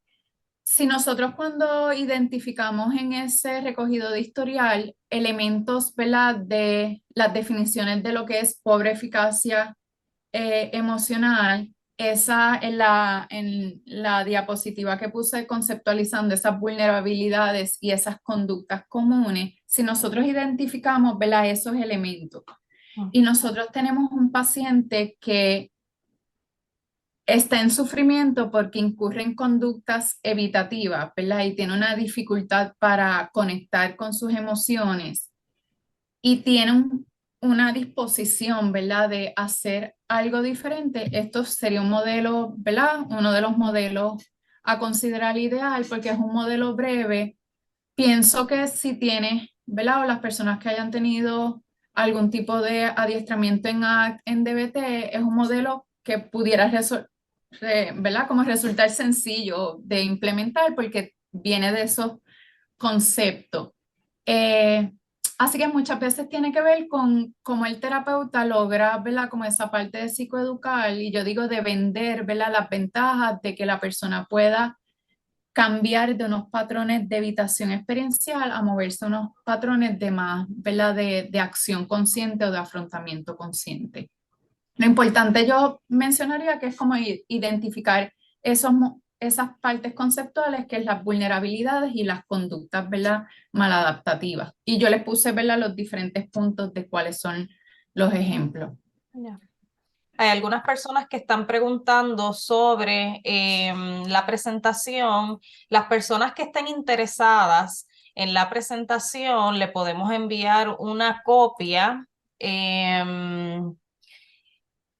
si nosotros cuando identificamos en ese recogido de historial elementos, ¿verdad? De las definiciones de lo que es pobre eficacia emocional, esa en la diapositiva que puse conceptualizando esas vulnerabilidades y esas conductas comunes, si nosotros identificamos, ¿verdad? Esos elementos y nosotros tenemos un paciente que está en sufrimiento porque incurre en conductas evitativas, ¿verdad? Y tiene una dificultad para conectar con sus emociones y tiene una disposición, ¿verdad? De hacer algo diferente. Esto sería un modelo, ¿verdad? Uno de los modelos a considerar ideal porque es un modelo breve. Pienso que si tienes, ¿verdad? O las personas que hayan tenido algún tipo de adiestramiento en ACT, en DBT, es un modelo que pudiera ¿verdad? Como resultar sencillo de implementar porque viene de esos conceptos. Eh, Así que muchas veces tiene que ver con cómo el terapeuta logra, ¿verdad? Como esa parte de psicoeducar y yo digo de vender, ¿verdad? Las ventajas de que la persona pueda cambiar de unos patrones de evitación experiencial a moverse a unos patrones de más, ¿verdad? De acción consciente o de afrontamiento consciente. Lo importante yo mencionaría que es como identificar esas partes conceptuales, que es las vulnerabilidades y las conductas, ¿verdad? Maladaptativas. Y yo les puse, ¿verdad? Los diferentes puntos de cuáles son los ejemplos. Yeah. Hay algunas personas que están preguntando sobre la presentación. Las personas que estén interesadas en la presentación, le podemos enviar una copia.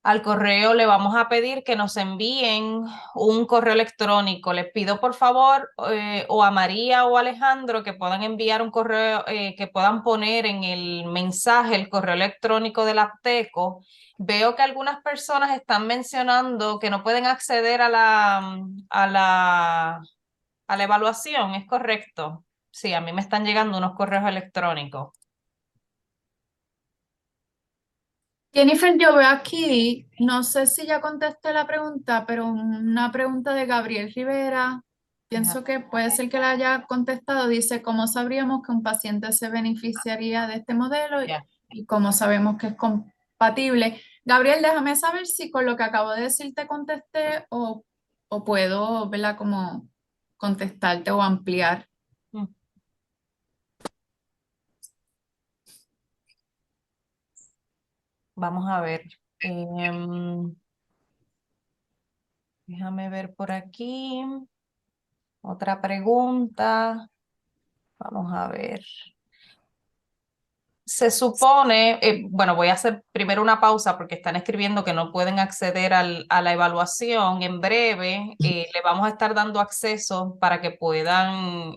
Al correo le vamos a pedir que nos envíen un correo electrónico. Les pido por favor o a María o a Alejandro que puedan enviar un correo, que puedan poner en el mensaje el correo electrónico del Apteco. Veo que algunas personas están mencionando que no pueden acceder a la evaluación, ¿es correcto? Sí, a mí me están llegando unos correos electrónicos. Jennifer, yo veo aquí, no sé si ya contesté la pregunta, pero una pregunta de Gabriel Rivera, pienso que puede ser que la haya contestado, dice, ¿cómo sabríamos que un paciente se beneficiaría de este modelo Ya. y cómo sabemos que es compatible? Gabriel, déjame saber si con lo que acabo de decir te contesté o puedo, ¿verdad? Como contestarte o ampliar. Mm. Vamos a ver. Déjame ver por aquí. Otra pregunta. Vamos a ver. Se supone, bueno, voy a hacer primero una pausa porque están escribiendo que no pueden acceder a la evaluación. En breve le vamos a estar dando acceso para que puedan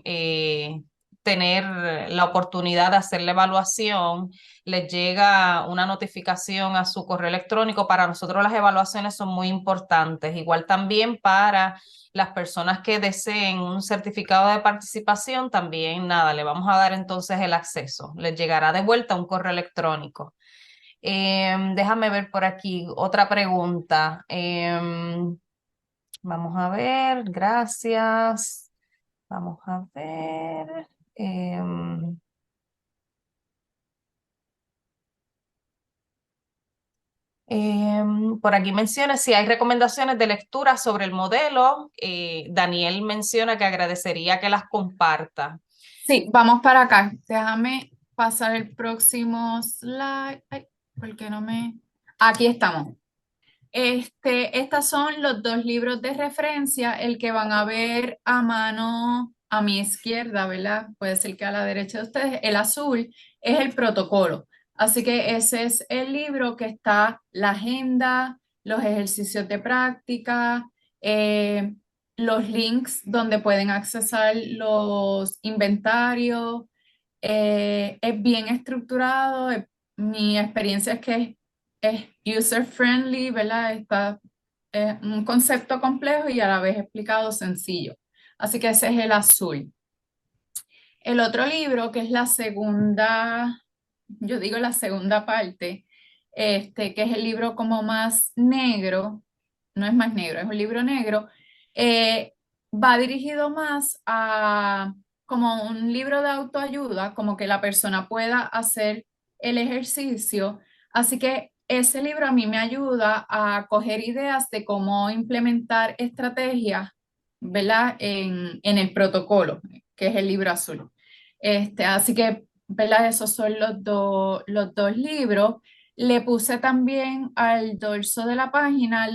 tener la oportunidad de hacer la evaluación. Les llega una notificación a su correo electrónico. Para nosotros las evaluaciones son muy importantes. Igual también para las personas que deseen un certificado de participación, también nada, le vamos a dar entonces el acceso. Les llegará de vuelta un correo electrónico. Déjame ver por aquí otra pregunta. Vamos a ver, gracias. Vamos a ver. Por aquí menciona si hay recomendaciones de lectura sobre el modelo. Daniel menciona que agradecería que las comparta. Sí, vamos para acá. Déjame pasar el próximo slide. Ay, ¿por qué no me...? Aquí estamos. Estos son los dos libros de referencia, el que van a ver a mano a mi izquierda, ¿verdad? Puede ser que a la derecha de ustedes, el azul es el protocolo. Así que ese es el libro que está la agenda, los ejercicios de práctica, los links donde pueden accesar los inventarios. Es bien estructurado. Mi experiencia es que es user friendly, ¿verdad? Está un concepto complejo y a la vez explicado sencillo. Así que ese es el azul. El otro libro, que es la segunda, yo digo la segunda parte, que es el libro como más negro, no es más negro, es un libro negro, va dirigido más a como un libro de autoayuda, como que la persona pueda hacer el ejercicio. Así que ese libro a mí me ayuda a coger ideas de cómo implementar estrategias, ¿verdad? En el protocolo, que es el libro azul. Así que, ¿verdad? Esos son los dos libros. Le puse también al dorso de la página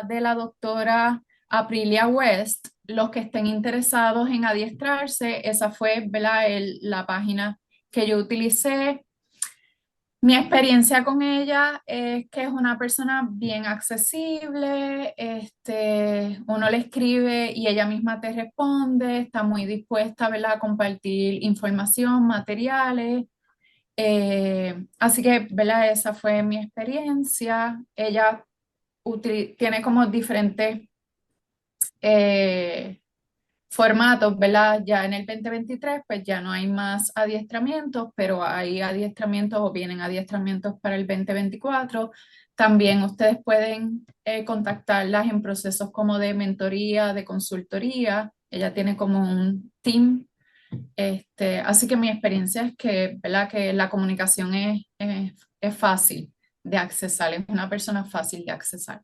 de la doctora Aprilia West. Los que estén interesados en adiestrarse, esa fue, ¿verdad? La página que yo utilicé. Mi experiencia con ella es que es una persona bien accesible, uno le escribe y ella misma te responde, está muy dispuesta, ¿verdad?, a compartir información, materiales. Así que, ¿verdad?, esa fue mi experiencia. Ella tiene como diferentes formatos, ¿verdad? Ya en el 2023, pues ya no hay más adiestramientos, pero hay adiestramientos o vienen adiestramientos para el 2024. También ustedes pueden contactarlas en procesos como de mentoría, de consultoría. Ella tiene como un team. Así que mi experiencia es que, ¿verdad? Que la comunicación es fácil de accesar, es una persona fácil de accesar.